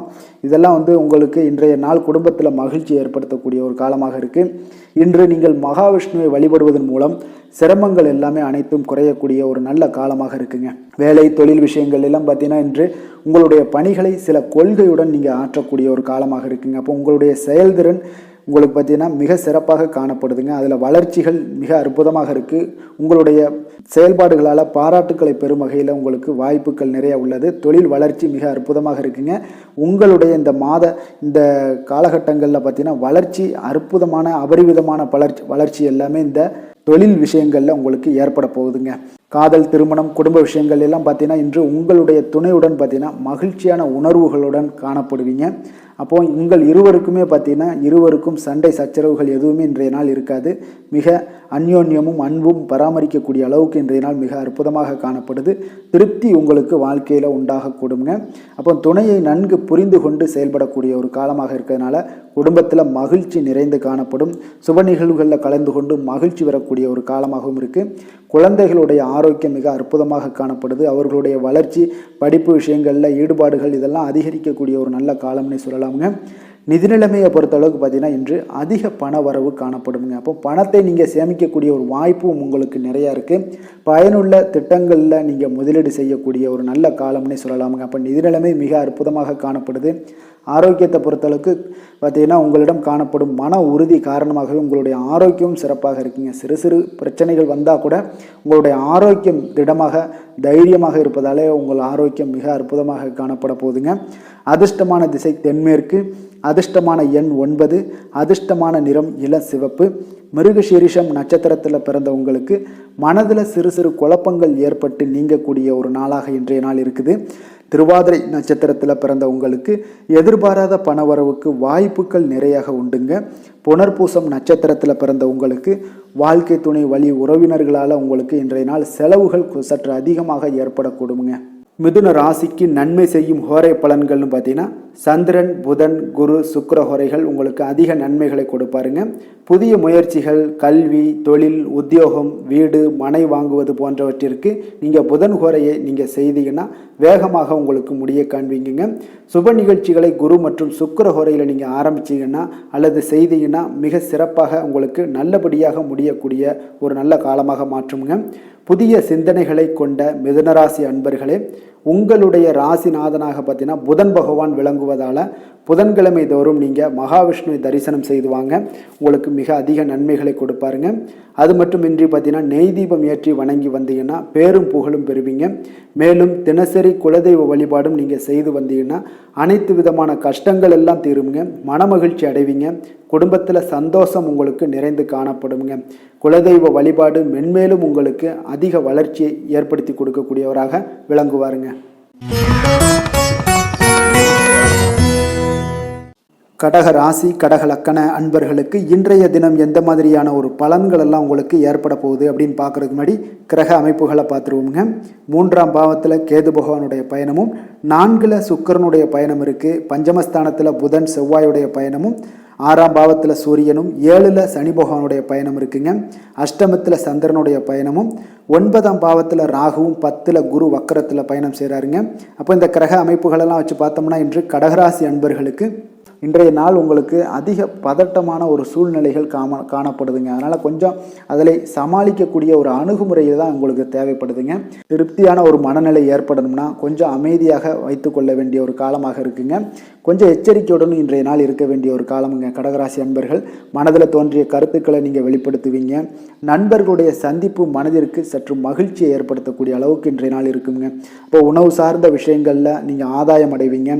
இதெல்லாம் உங்களுக்கு இன்றைய நாள் குடும்பத்தில் மகிழ்ச்சி ஏற்படுத்தக்கூடிய ஒரு காலமாக இருக்குது. இன்று நீங்கள் மகாவிஷ்ணுவை வழிபடுவதன் மூலம் சிரமங்கள் எல்லாமே அனைத்தும் குறையக்கூடிய ஒரு நல்ல காலமாக இருக்குங்க. வேலை தொழில் விஷயங்கள் எல்லாம் பார்த்தீங்கன்னா இன்று உங்களுடைய பணிகளை சில கொள்கையுடன் நீங்கள் ஆற்றக்கூடிய ஒரு காலமாக இருக்குங்க. அப்போ உங்களுடைய செயல்திறன் உங்களுக்கு பார்த்தீங்கன்னா மிக சிறப்பாக காணப்படுதுங்க. அதில் வளர்ச்சிகள் மிக அற்புதமாக இருக்குது. உங்களுடைய செயல்பாடுகளால் பாராட்டுக்களை பெறும் வகையில் உங்களுக்கு வாய்ப்புகள் நிறைய உள்ளது. தொழில் வளர்ச்சி மிக அற்புதமாக இருக்குங்க. உங்களுடைய இந்த காலகட்டங்களில் பார்த்தீங்கன்னா வளர்ச்சி அற்புதமான அபரிவிதமான வளர்ச்சி எல்லாமே இந்த தொழில் விஷயங்களில் உங்களுக்கு ஏற்பட போகுதுங்க. காதல், திருமணம், குடும்ப விஷயங்கள் எல்லாம் பார்த்தீங்கன்னா இன்று உங்களுடைய துணையுடன் பார்த்தீங்கன்னா மகிழ்ச்சியான உணர்வுகளுடன் காணப்படுவீங்க. அப்போது உங்கள் இருவருக்கும் சண்டை சச்சரவுகள் எதுவுமே இன்றைய நாள் இருக்காது. மிக அந்யோன்யமும் அன்பும் பராமரிக்கக்கூடிய அளவுக்கு இன்றைய நாள் மிக அற்புதமாக காணப்படுது. திருப்தி உங்களுக்கு வாழ்க்கையில் உண்டாகக்கூடுங்க. அப்போ துணையை நன்கு புரிந்து கொண்டு செயல்படக்கூடிய ஒரு காலமாக இருக்கிறதுனால குடும்பத்தில் மகிழ்ச்சி நிறைந்து காணப்படும். சுப நிகழ்வுகளில் கலந்து கொண்டு மகிழ்ச்சி வரக்கூடிய ஒரு காலமாகவும் இருக்குது. குழந்தைகளுடைய ஆரோக்கியம் மிக அற்புதமாக காணப்படுது. அவர்களுடைய வளர்ச்சி, படிப்பு விஷயங்களில் ஈடுபாடுகள் இதெல்லாம் அதிகரிக்கக்கூடிய ஒரு நல்ல காலம்னு சொல்லலாமுங்க. நிதி நிலைமையை பொறுத்தளவுக்கு பார்த்தீங்கன்னா இன்று அதிக பண வரவு காணப்படுங்க. அப்போ பணத்தை நீங்கள் சேமிக்கக்கூடிய ஒரு வாய்ப்பும் உங்களுக்கு நிறையா இருக்குது. பயனுள்ள திட்டங்களில் நீங்கள் முதலீடு செய்யக்கூடிய ஒரு நல்ல காலம்னே சொல்லலாமுங்க. அப்போ நிதி நிலைமை மிக அற்புதமாக காணப்படுது. ஆரோக்கியத்தை பொறுத்தளவுக்கு பார்த்தீங்கன்னா உங்களிடம் காணப்படும் மன உறுதி காரணமாகவே உங்களுடைய ஆரோக்கியம் சிறப்பாக இருக்குங்க. சிறு சிறு பிரச்சனைகள் வந்தால் கூட உங்களுடைய ஆரோக்கியம் திடமாக தைரியமாக இருப்பதாலே உங்கள் ஆரோக்கியம் மிக அற்புதமாக காணப்பட போகுதுங்க. அதிர்ஷ்டமான திசை தென்மேற்கு, அதிர்ஷ்டமான எண் 9, அதிர்ஷ்டமான நிறம் இள சிவப்பு. மிருகசீரிஷம் நட்சத்திரத்தில் பிறந்த உங்களுக்கு மனதில் சிறு சிறு குழப்பங்கள் ஏற்பட்டு நீங்கக்கூடிய ஒரு நாளாக இன்றைய நாள் இருக்குது. திருவாதிரை நட்சத்திரத்தில் பிறந்த உங்களுக்கு எதிர்பாராத பணவரவுக்கு வாய்ப்புகள் நிறையாக உண்டுங்க. புனர்பூசம் நட்சத்திரத்தில் பிறந்த உங்களுக்கு வாழ்க்கை துணை வழி உறவினர்களால் உங்களுக்கு இன்றைய நாள் செலவுகள் சற்று அதிகமாக ஏற்படக்கூடுங்க. மிதுன ராசிக்கு நன்மை செய்யும் ஹோரை பலன்கள்னு பார்த்தீங்கன்னா சந்திரன், புதன், குரு, சுக்கிர ஹோரைகள் உங்களுக்கு அதிக நன்மைகளை கொடுப்பாருங்க. புதிய முயற்சிகள், கல்வி, தொழில், உத்தியோகம், வீடு, மனை வாங்குவது போன்றவற்றிற்கு நீங்கள் புதன் ஹோரையை நீங்கள் செய்தீங்கன்னா வேகமாக உங்களுக்கு முடிய காண்பீங்க. சுப நிகழ்ச்சிகளை குரு மற்றும் சுக்கிர ஹோரையில் நீங்கள் ஆரம்பிச்சிங்கன்னா அல்லது செய்தீங்கன்னா மிக சிறப்பாக உங்களுக்கு நல்லபடியாக முடியக்கூடிய ஒரு நல்ல காலமாக மாற்றுங்க. புதிய சிந்தனைகளை கொண்ட மிதுனராசி அன்பர்களே, உங்களுடைய ராசிநாதனாக பார்த்தீங்கன்னா புதன் பகவான் விளங்குவதால் புதன்கிழமை தோறும் நீங்கள் மகாவிஷ்ணுவை தரிசனம் செய்து வாங்க. உங்களுக்கு மிக அதிக நன்மைகளை கொடுப்பாருங்க. அது மட்டுமின்றி பார்த்தீங்கன்னா நெய் தீபம் ஏற்றி வணங்கி வந்தீங்கன்னா பேரும் புகழும் பெறுவீங்க. மேலும் தினசரி குலதெய்வ வழிபாடும் நீங்கள் செய்து வந்தீங்கன்னா அனைத்து விதமான கஷ்டங்கள் எல்லாம் தீருங்க. மனமகிழ்ச்சி அடைவீங்க. குடும்பத்தில் சந்தோஷம் உங்களுக்கு நிறைந்து காணப்படுங்க. குலதெய்வ வழிபாடு மென்மேலும் உங்களுக்கு அதிக வளர்ச்சியை ஏற்படுத்தி கொடுக்கக்கூடியவராக விளங்குவாருங்க. கடக ராசி, கடக லக்கண அன்பர்களுக்கு இன்றைய தினம் எந்த மாதிரியான ஒரு பலன்கள் எல்லாம் உங்களுக்கு ஏற்பட போகுது அப்படின்னு பார்க்கறதுக்கு முன்னாடி கிரக அமைப்புகளை பார்த்துருவோங்க. 3ஆம் பாவத்தில் கேது பகவானுடைய பயணமும், 4ல் சுக்கிரனுடைய பயணம் இருக்குது. பஞ்சமஸ்தானத்தில் புதன் செவ்வாயுடைய பயணமும், 6ஆம் பாவத்தில் சூரியனும், 7ல் சனி பகவானுடைய பயணம் இருக்குங்க. அஷ்டமத்தில் சந்திரனுடைய பயணமும், 9ஆம் பாவத்தில் ராகுவும், 10ல் குரு வக்கரத்தில் பயணம் செய்கிறாருங்க. அப்போ இந்த கிரக அமைப்புகளெல்லாம் வச்சு பார்த்தோம்னா இன்று கடகராசி அன்பர்களுக்கு இன்றைய நாள் உங்களுக்கு அதிக பதட்டமான ஒரு சூழ்நிலைகள் காணப்படுதுங்க. அதனால் கொஞ்சம் அதில் சமாளிக்கக்கூடிய ஒரு அணுகுமுறையை தான் உங்களுக்கு தேவைப்படுதுங்க. திருப்தியான ஒரு மனநிலை ஏற்படணும்னா கொஞ்சம் அமைதியாக வைத்து கொள்ள வேண்டிய ஒரு காலமாக இருக்குங்க. கொஞ்சம் எச்சரிக்கையுடன் இன்றைய நாள் இருக்க வேண்டிய ஒரு காலமுங்க. கடகராசி அன்பர்கள், மனதில் தோன்றிய கருத்துக்களை நீங்கள் வெளிப்படுத்துவீங்க. நண்பர்களுடைய சந்திப்பு மனதிற்கு சற்று மகிழ்ச்சியை ஏற்படுத்தக்கூடிய அளவுக்கு இன்றைய நாள் இருக்குங்க. இப்போ உணவு சார்ந்த விஷயங்களில் நீங்கள் ஆதாயம் அடைவீங்க.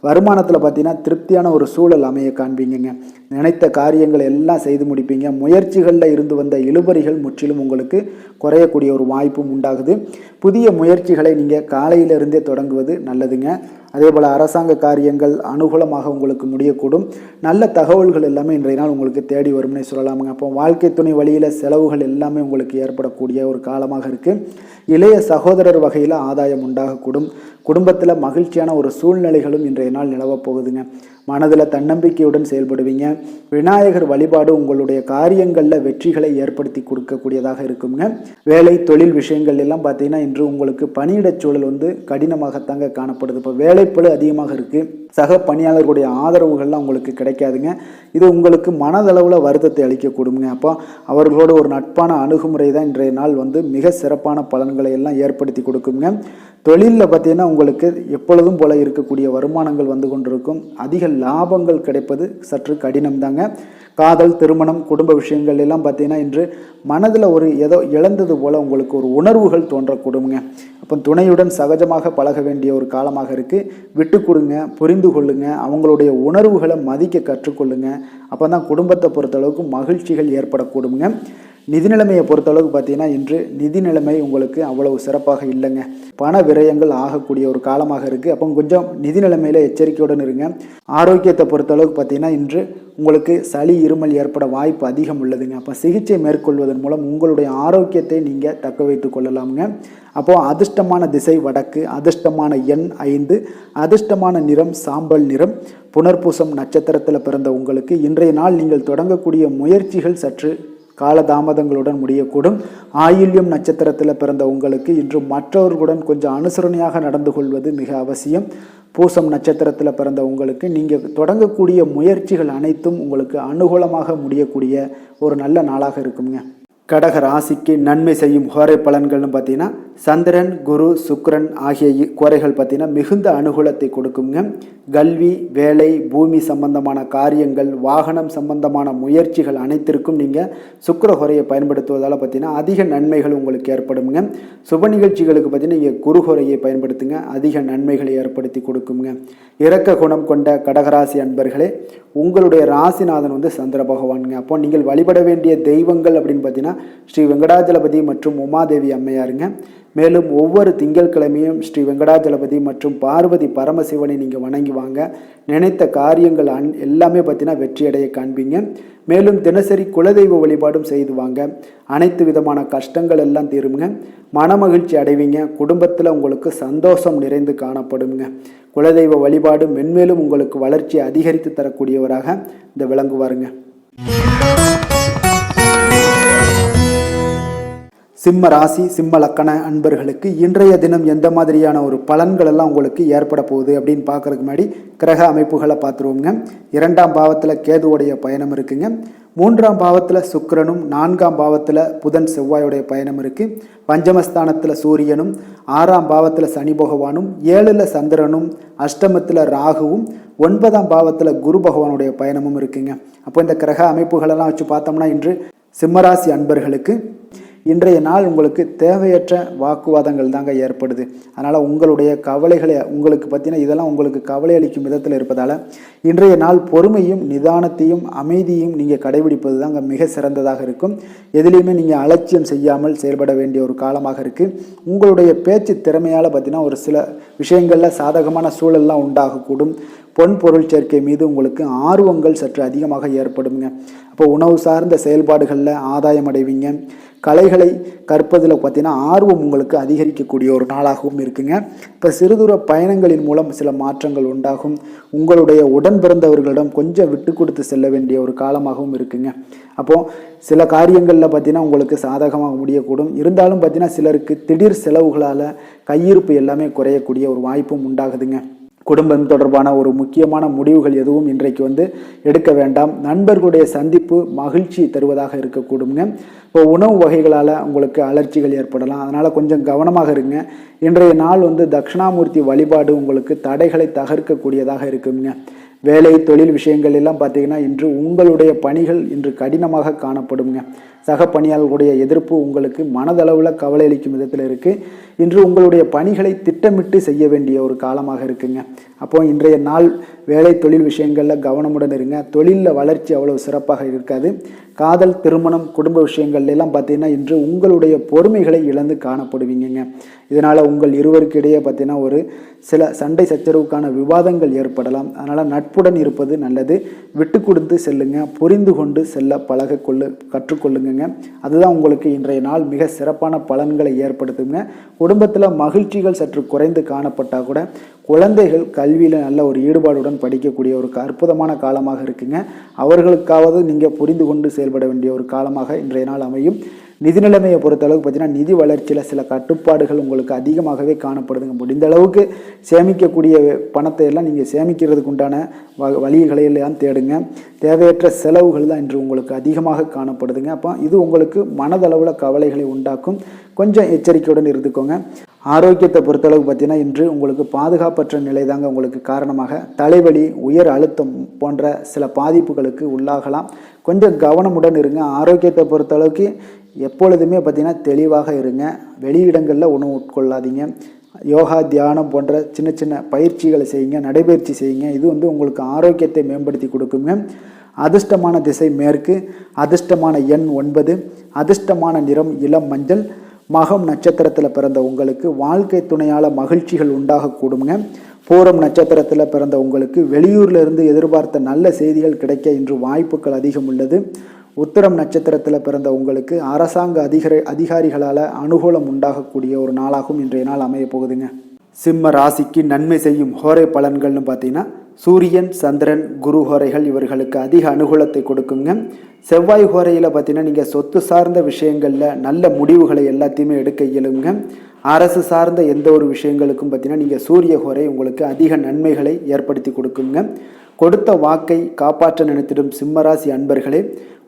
வருமானத்தில் பார்த்தீங்கன்னா திருப்தியான ஒரு சூழல் அமைய காண்பீங்க. நினைத்த காரியங்களை எல்லாம் செய்து முடிப்பீங்க. முயற்சிகளில் இருந்து வந்த இழுபறிகள் முற்றிலும் உங்களுக்கு குறையக்கூடிய ஒரு வாய்ப்பும் உண்டாகுது. புதிய முயற்சிகளை நீங்கள் காலையிலிருந்தே தொடங்குவது நல்லதுங்க. அதே போல் அரசாங்க காரியங்கள் அனுகூலமாக உங்களுக்கு முடியக்கூடும். நல்ல தகவல்கள் எல்லாமே இன்றைய நாள் உங்களுக்கு தேடி வரும்னே சொல்லலாமுங்க. அப்போ வாழ்க்கை துணை வழியில் செலவுகள் எல்லாமே உங்களுக்கு ஏற்படக்கூடிய ஒரு காலமாக இருக்குது. இளைய சகோதரர் வகையில் ஆதாயம் உண்டாகக்கூடும். குடும்பத்தில் மகிழ்ச்சியான ஒரு சூழ்நிலைகளும் இன்றைய நாள் நிலவப் போகுதுங்க. மனதில் தன்னம்பிக்கையுடன் செயல்படுவீங்க. விநாயகர் வழிபாடு உங்களுடைய காரியங்களில் வெற்றிகளை ஏற்படுத்தி கொடுக்கக்கூடியதாக இருக்குங்க. வேலை தொழில் விஷயங்கள் எல்லாம் பார்த்தீங்கன்னா இன்று உங்களுக்கு பணியிடச் சூழல் கடினமாகத்தாங்க காணப்படுது. இப்போ வேலைப்பளு அதிகமாக இருக்குது. சக பணியாளர்களுடைய ஆதரவுகள்லாம் உங்களுக்கு கிடைக்காதுங்க. இது உங்களுக்கு மனதளவில் வருத்தத்தை அளிக்கக்கூடுங்க. அப்போ அவர்களோட ஒரு நட்பான அணுகுமுறை தான் இன்றைய நாள் மிக சிறப்பான பலன்களை எல்லாம் ஏற்படுத்தி கொடுக்குங்க. தொழிலில் பார்த்தீங்கன்னா உங்களுக்கு எப்பொழுதும் போல இருக்கக்கூடிய வருமானங்கள் வந்து கொண்டிருக்கும். அதிக லாபங்கள் கிடைப்பது சற்று கடினம் தாங்க. காதல், திருமணம், குடும்ப விஷயங்கள் எல்லாம் பார்த்தீங்கன்னா இன்று மனதில் ஒரு ஏதோ இழந்தது போல் உங்களுக்கு ஒரு உணர்வுகள் தோன்றக்கூடுங்க. அப்போ துணையுடன் சகஜமாக பழக வேண்டிய ஒரு காலமாக இருக்குது. விட்டு கொடுங்க, புரிந்து கொள்ளுங்க, அவங்களுடைய உணர்வுகளை மதிக்க கற்றுக்கொள்ளுங்க. அப்போ தான் குடும்பத்தை பொறுத்தளவுக்கு மகிழ்ச்சிகள் ஏற்படக்கூடுங்க. நிதி நிலைமையை பொறுத்தளவுக்கு பார்த்தீங்கன்னா இன்று நிதி நிலைமை உங்களுக்கு அவ்வளவு சிறப்பாக இல்லைங்க. பண விரயங்கள் ஆகக்கூடிய ஒரு காலமாக இருக்குது. அப்போ கொஞ்சம் நிதி நிலைமையில் எச்சரிக்கையுடன் இருங்க. ஆரோக்கியத்தை பொறுத்தளவுக்கு பார்த்தீங்கன்னா இன்று உங்களுக்கு சளி, இருமல் ஏற்பட வாய்ப்பு அதிகம் உள்ளதுங்க. அப்போ சிகிச்சை மேற்கொள்வதன் மூலம் உங்களுடைய ஆரோக்கியத்தை நீங்கள் தக்க வைத்து கொள்ளலாமுங்க. அப்போது அதிர்ஷ்டமான திசை வடக்கு, அதிர்ஷ்டமான எண் 5, அதிர்ஷ்டமான நிறம் சாம்பல் நிறம். புனர்பூசம் நட்சத்திரத்தில் பிறந்த உங்களுக்கு இன்றைய நாள் நீங்கள் தொடங்கக்கூடிய முயற்சிகள் சற்று காலதாமதங்களுடன் முடியக்கூடும். ஆயில்யம் நட்சத்திரத்தில் பிறந்த உங்களுக்கு இன்று மற்றவர்களுடன் கொஞ்சம் அனுசரணையாக நடந்து கொள்வது மிக அவசியம். பூசம் நட்சத்திரத்தில் பிறந்த உங்களுக்கு நீங்கள் தொடங்கக்கூடிய முயற்சிகள் அனைத்தும் உங்களுக்கு அனுகூலமாக முடியக்கூடிய ஒரு நல்ல நாளாக இருக்குங்க. கடக ராசிக்கு நன்மை செய்யும் கோரை பலன்கள்னு பார்த்தீங்கன்னா சந்திரன், குரு, சுக்கிரன் ஆகிய கோரைகள் பார்த்தீங்கன்னா மிகுந்த அனுகூலத்தை கொடுக்குங்க. கல்வி, வேலை, பூமி சம்பந்தமான காரியங்கள், வாகனம் சம்பந்தமான முயற்சிகள் அனைத்திற்கும் நீங்கள் சுக்கிர கோரையை பயன்படுத்துவதால் பார்த்தீங்கன்னா அதிக நன்மைகள் உங்களுக்கு ஏற்படுங்க. சுப நிகழ்ச்சிகளுக்கு பார்த்தீங்கன்னா நீங்கள் குரு கோரையை பயன்படுத்துங்க, அதிக நன்மைகளை ஏற்படுத்தி கொடுக்குங்க. இரக்க குணம் கொண்ட கடகராசி அன்பர்களே, உங்களுடைய ராசிநாதன் சந்திர பகவானுங்க. அப்போ நீங்கள் வழிபட வேண்டிய தெய்வங்கள் அப்படின்னு பார்த்தீங்கன்னா ஸ்ரீ வெங்கடாஜலபதி மற்றும் உமாதேவி அம்மையாருங்க. மேலும் ஒவ்வொரு திங்கட்கிழமையும் ஸ்ரீ வெங்கடாஜலபதி மற்றும் பார்வதி பரமசிவனை நீங்கள் வணங்கி வாங்க. நினைத்த காரியங்கள் எல்லாமே பார்த்தீங்கன்னா வெற்றியடைய காண்பீங்க. மேலும் தினசரி குலதெய்வ வழிபாடும் செய்து வாங்க. அனைத்து விதமான கஷ்டங்கள் எல்லாம் தீருங்க. மனமகிழ்ச்சி அடைவீங்க. குடும்பத்தில் உங்களுக்கு சந்தோஷம் நிறைந்து காணப்படுங்க. குலதெய்வ வழிபாடு மென்மேலும் உங்களுக்கு வளர்ச்சியை அதிகரித்து தரக்கூடியவராக இந்த விளங்குவாருங்க. சிம்ம ராசி, சிம்ம லக்கண அன்பர்களுக்கு இன்றைய தினம் எந்த மாதிரியான ஒரு பலன்கள் எல்லாம் உங்களுக்கு ஏற்பட போகுது அப்படின்னு பார்க்கறதுக்கு முன்னாடி கிரக அமைப்புகளை பார்த்துருவோங்க. 2ஆம் பாவத்தில் கேதுவுடைய பயணம் இருக்குங்க. 3ஆம் பாவத்தில் சுக்கிரனும், 4ஆம் பாவத்தில் புதன் செவ்வாயுடைய பயணம் இருக்குது. பஞ்சமஸ்தானத்தில் சூரியனும், 6ஆம் பாவத்தில் சனி பகவானும், 7ல் சந்திரனும், அஷ்டமத்தில் ராகுவும், 9ஆம் பாவத்தில் குரு பகவானுடைய பயணமும் இருக்குங்க. அப்போ இந்த கிரக அமைப்புகளெல்லாம் வச்சு பார்த்தோம்னா இன்று சிம்மராசி அன்பர்களுக்கு இன்றைய நாள் உங்களுக்கு தேவையற்ற வாக்குவாதங்கள் தாங்க ஏற்படுது. அதனால் உங்களுடைய கவலைகளை உங்களுக்கு பார்த்தீங்கன்னா இதெல்லாம் உங்களுக்கு கவலை அளிக்கும் விதத்தில் இருப்பதால் இன்றைய நாள் பொறுமையும் நிதானத்தையும் அமைதியும் நீங்கள் கடைபிடிப்பது தாங்க மிக சிறந்ததாக இருக்கும். எதுலேயுமே நீங்கள் அலட்சியம் செய்யாமல் செயல்பட வேண்டிய ஒரு காலமாக இருக்குது. உங்களுடைய பேச்சு திறமையால் பார்த்தீங்கன்னா ஒரு சில விஷயங்களில் சாதகமான சூழல்லாம் உண்டாகக்கூடும். பொன் பொருள் சேர்க்கை மீது உங்களுக்கு ஆர்வங்கள் சற்று அதிகமாக ஏற்படுங்க. அப்போ உணவு சார்ந்த செயல்பாடுகளில் ஆதாயம் அடைவீங்க. கலைகளை கற்பதில் பார்த்தீங்கன்னா ஆர்வம் உங்களுக்கு அதிகரிக்கக்கூடிய ஒரு நாளாகவும் இருக்குங்க. இப்போ சிறுதூர பயணங்களின் மூலம் சில மாற்றங்கள் உண்டாகும். உங்களுடைய உடன் பிறந்தவர்களிடம் கொஞ்சம் விட்டு கொடுத்து செல்ல வேண்டிய ஒரு காலமாகவும் இருக்குங்க. அப்போது சில காரியங்களில் பார்த்தீங்கன்னா உங்களுக்கு சாதகமாக முடியக்கூடும். இருந்தாலும் பார்த்தீங்கன்னா சிலருக்கு திடீர் செலவுகளால் கையிருப்பு எல்லாமே குறையக்கூடிய ஒரு வாய்ப்பும் உண்டாகுதுங்க. குடும்பம் தொடர்பான ஒரு முக்கியமான முடிவுகள் எதுவும் இன்றைக்கு எடுக்க வேண்டாம். நண்பர்களுடைய சந்திப்பு மகிழ்ச்சி தருவதாக இருக்கக்கூடுங்க. இப்போ உணவு வகைகளால் உங்களுக்கு அலர்ச்சிகள் ஏற்படலாம், அதனால் கொஞ்சம் கவனமாக இருங்க. இன்றைய நாள் தட்சிணாமூர்த்தி வழிபாடு உங்களுக்கு தடைகளை தகர்க்கக்கூடியதாக இருக்குங்க. வேலை தொழில் விஷயங்கள் எல்லாம் பார்த்தீங்கன்னா இன்று உங்களுடைய பணிகள் இன்று கடினமாக காணப்படுங்க. சக பணியாளர்களுடைய எதிர்ப்பு உங்களுக்கு மனதளவில் கவலை அளிக்கும் விதத்தில் இருக்குது. இன்று உங்களுடைய பணிகளை திட்டமிட்டு செய்ய வேண்டிய ஒரு காலமாக இருக்குங்க. அப்போ இன்றைய நாள் வேலை தொழில் விஷயங்களில் கவனமுடன் இருங்க. தொழிலில் வளர்ச்சி அவ்வளவு சிறப்பாக இருக்காது. காதல் திருமணம் குடும்ப விஷயங்கள்ல எல்லாம் பார்த்தீங்கன்னா இன்று உங்களுடைய பொறுமைகளை இழந்து காணப்படுவீங்க. இதனால் உங்கள் இருவருக்கு இடையே பார்த்தீங்கன்னா ஒரு சில சண்டை சச்சரவுக்கான விவாதங்கள் ஏற்படலாம். அதனால் நட்புடன் இருப்பது நல்லது. விட்டு கொடுத்து செல்லுங்க, புரிந்து கொண்டு செல்ல கற்றுக்கொள்ளுங்க. அதுதான் உங்களுக்கு இன்றைய நாள் மிக சிறப்பான பலன்களை ஏற்படுத்துங்க. குடும்பத்தில் மகிழ்ச்சிகள் சற்று குறைந்து காணப்பட்டால் கூட குழந்தைகள் கல்வியில் நல்ல ஒரு ஈடுபாடுடன் படிக்கக்கூடிய ஒரு அற்புதமான காலமாக இருக்குங்க. அவர்களுக்காவது நீங்கள் புரிந்து கொண்டு செயல்பட வேண்டிய ஒரு காலமாக இன்றைய நாள் அமையும். நிதி நிலைமையை பொறுத்தளவுக்கு பார்த்தீங்கன்னா நிதி வளர்ச்சியில் சில கட்டுப்பாடுகள் உங்களுக்கு அதிகமாகவே காணப்படுதுங்க. முடிந்த அளவுக்கு சேமிக்கக்கூடிய பணத்தை எல்லாம் நீங்கள் சேமிக்கிறதுக்கு உண்டான வழிகளை எல்லாம் தேடுங்க. தேவையற்ற செலவுகள் தான் இன்று உங்களுக்கு அதிகமாக காணப்படுதுங்க. அப்போ இது உங்களுக்கு மனதளவில் கவலைகளை உண்டாக்கும். கொஞ்சம் எச்சரிக்கையுடன் இருந்துக்கோங்க. ஆரோக்கியத்தை பொறுத்தளவுக்கு பார்த்தீங்கன்னா இன்று உங்களுக்கு பாதுகாப்பற்ற நிலை தாங்க உங்களுக்கு காரணமாக தலைவலி உயர் அழுத்தம் போன்ற சில பாதிப்புகளுக்கு உள்ளாகலாம். கொஞ்சம் கவனமுடன் இருங்க. ஆரோக்கியத்தை பொறுத்தளவுக்கு எப்பொழுதுமே பார்த்தீங்கன்னா தெளிவாக இருங்க. வெளியிடங்களில் உணவு உட்கொள்ளாதீங்க. யோகா தியானம் போன்ற சின்ன சின்ன பயிற்சிகளை செய்யுங்க, நடைபயிற்சி செய்யுங்க. இது உங்களுக்கு ஆரோக்கியத்தை மேம்படுத்தி கொடுக்குங்க. அதிர்ஷ்டமான திசை மேற்கு, அதிர்ஷ்டமான எண் 9, அதிர்ஷ்டமான நிறம் இளம் மஞ்சள். மகம் நட்சத்திரத்தில் பிறந்த உங்களுக்கு வாழ்க்கை துணையால் மகிழ்ச்சிகள் உண்டாகக்கூடுங்க. பூரம் நட்சத்திரத்தில் பிறந்த உங்களுக்கு வெளியூரில் இருந்து எதிர்பார்த்த நல்ல செய்திகள் கிடைக்க இன்று வாய்ப்புகள் அதிகம் உள்ளது. உத்திரம் நட்சத்திரத்தில் பிறந்த உங்களுக்கு அரசாங்க அதிகாரிகளால் அனுகூலம் உண்டாகக்கூடிய ஒரு நாளாகவும் இன்றைய நாள் அமைய போகுதுங்க. சிம்ம ராசிக்கு நன்மை செய்யும் ஹோரை பலன்கள்னு பார்த்தீங்கன்னா சூரியன் சந்திரன் குரு ஹோரைகள் இவர்களுக்கு அதிக அனுகூலத்தை கொடுக்குங்க. செவ்வாய் ஹோரையில் பார்த்தீங்கன்னா நீங்கள் சொத்து சார்ந்த விஷயங்களில் நல்ல முடிவுகளை எல்லாத்தையுமே எடுக்க இயலுங்க. அரசு சார்ந்த எந்த ஒரு விஷயங்களுக்கும் பார்த்தீங்கன்னா நீங்கள் சூரிய ஹோரை உங்களுக்கு அதிக நன்மைகளை ஏற்படுத்தி கொடுக்குங்க. கொடுத்த வாக்கை காப்பாற்ற நினைத்திடும் சிம்மராசி அன்பர்களே,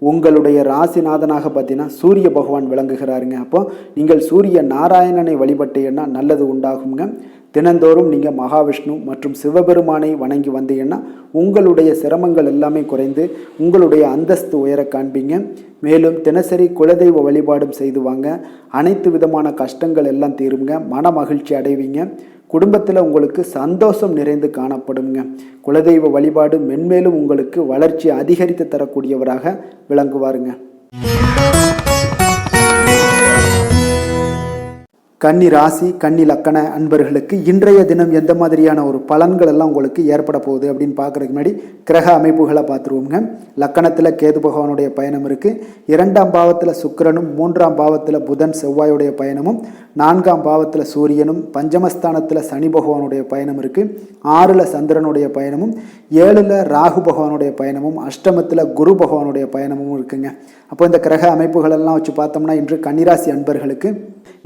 உங்களுடைய ராசிநாதனாக பார்த்தீங்கன்னா சூரிய பகவான் விளங்குகிறாருங்க. அப்போ நீங்கள் சூரிய நாராயணனை வழிபட்டீங்கன்னா நல்லது உண்டாகுங்க. தினந்தோறும் நீங்கள் மகாவிஷ்ணு மற்றும் சிவபெருமானை வணங்கி வந்தீங்கன்னா உங்களுடைய சிரமங்கள் எல்லாமே குறைந்து உங்களுடைய அந்தஸ்து உயர காண்பீங்க. மேலும் தினசரி குலதெய்வ வழிபாடும் செய்து வாங்க. அனைத்து விதமான கஷ்டங்கள் எல்லாம் தீருங்க. மன மகிழ்ச்சி அடைவீங்க. குடும்பத்தில் உங்களுக்கு சந்தோஷம் நிறைந்து காணப்படுங்க. குலதெய்வ வழிபாடு மென்மேலும் உங்களுக்கு வளர்ச்சி அதிகரித்து தரக்கூடியவராக விளங்குவாருங்க. கன்னி ராசி கன்னி லக்கண அன்பர்களுக்கு இன்றைய தினம் எந்த மாதிரியான ஒரு பலன்கள் எல்லாம் உங்களுக்கு ஏற்பட போகுது அப்படின்னு பார்க்குறதுக்கு முன்னாடி கிரக அமைப்புகளை பார்த்துருவோங்க. லக்கணத்தில் கேது பகவானுடைய பயணம் இருக்குது. 2ஆம் பாவத்தில் சுக்கிரனும் 3ஆம் பாவத்தில் புதன் செவ்வாயுடைய பயணமும் 4ஆம் பாவத்தில் சூரியனும் பஞ்சமஸ்தானத்தில் சனி பகவானுடைய பயணம் இருக்குது. 6ல் சந்திரனுடைய பயணமும் 7ல் ராகு பகவானுடைய பயணமும் அஷ்டமத்தில் குரு பகவானுடைய பயணமும் இருக்குங்க. அப்போ இந்த கிரக அமைப்புகளெல்லாம் வச்சு பார்த்தோம்னா இன்று கன்னிராசி அன்பர்களுக்கு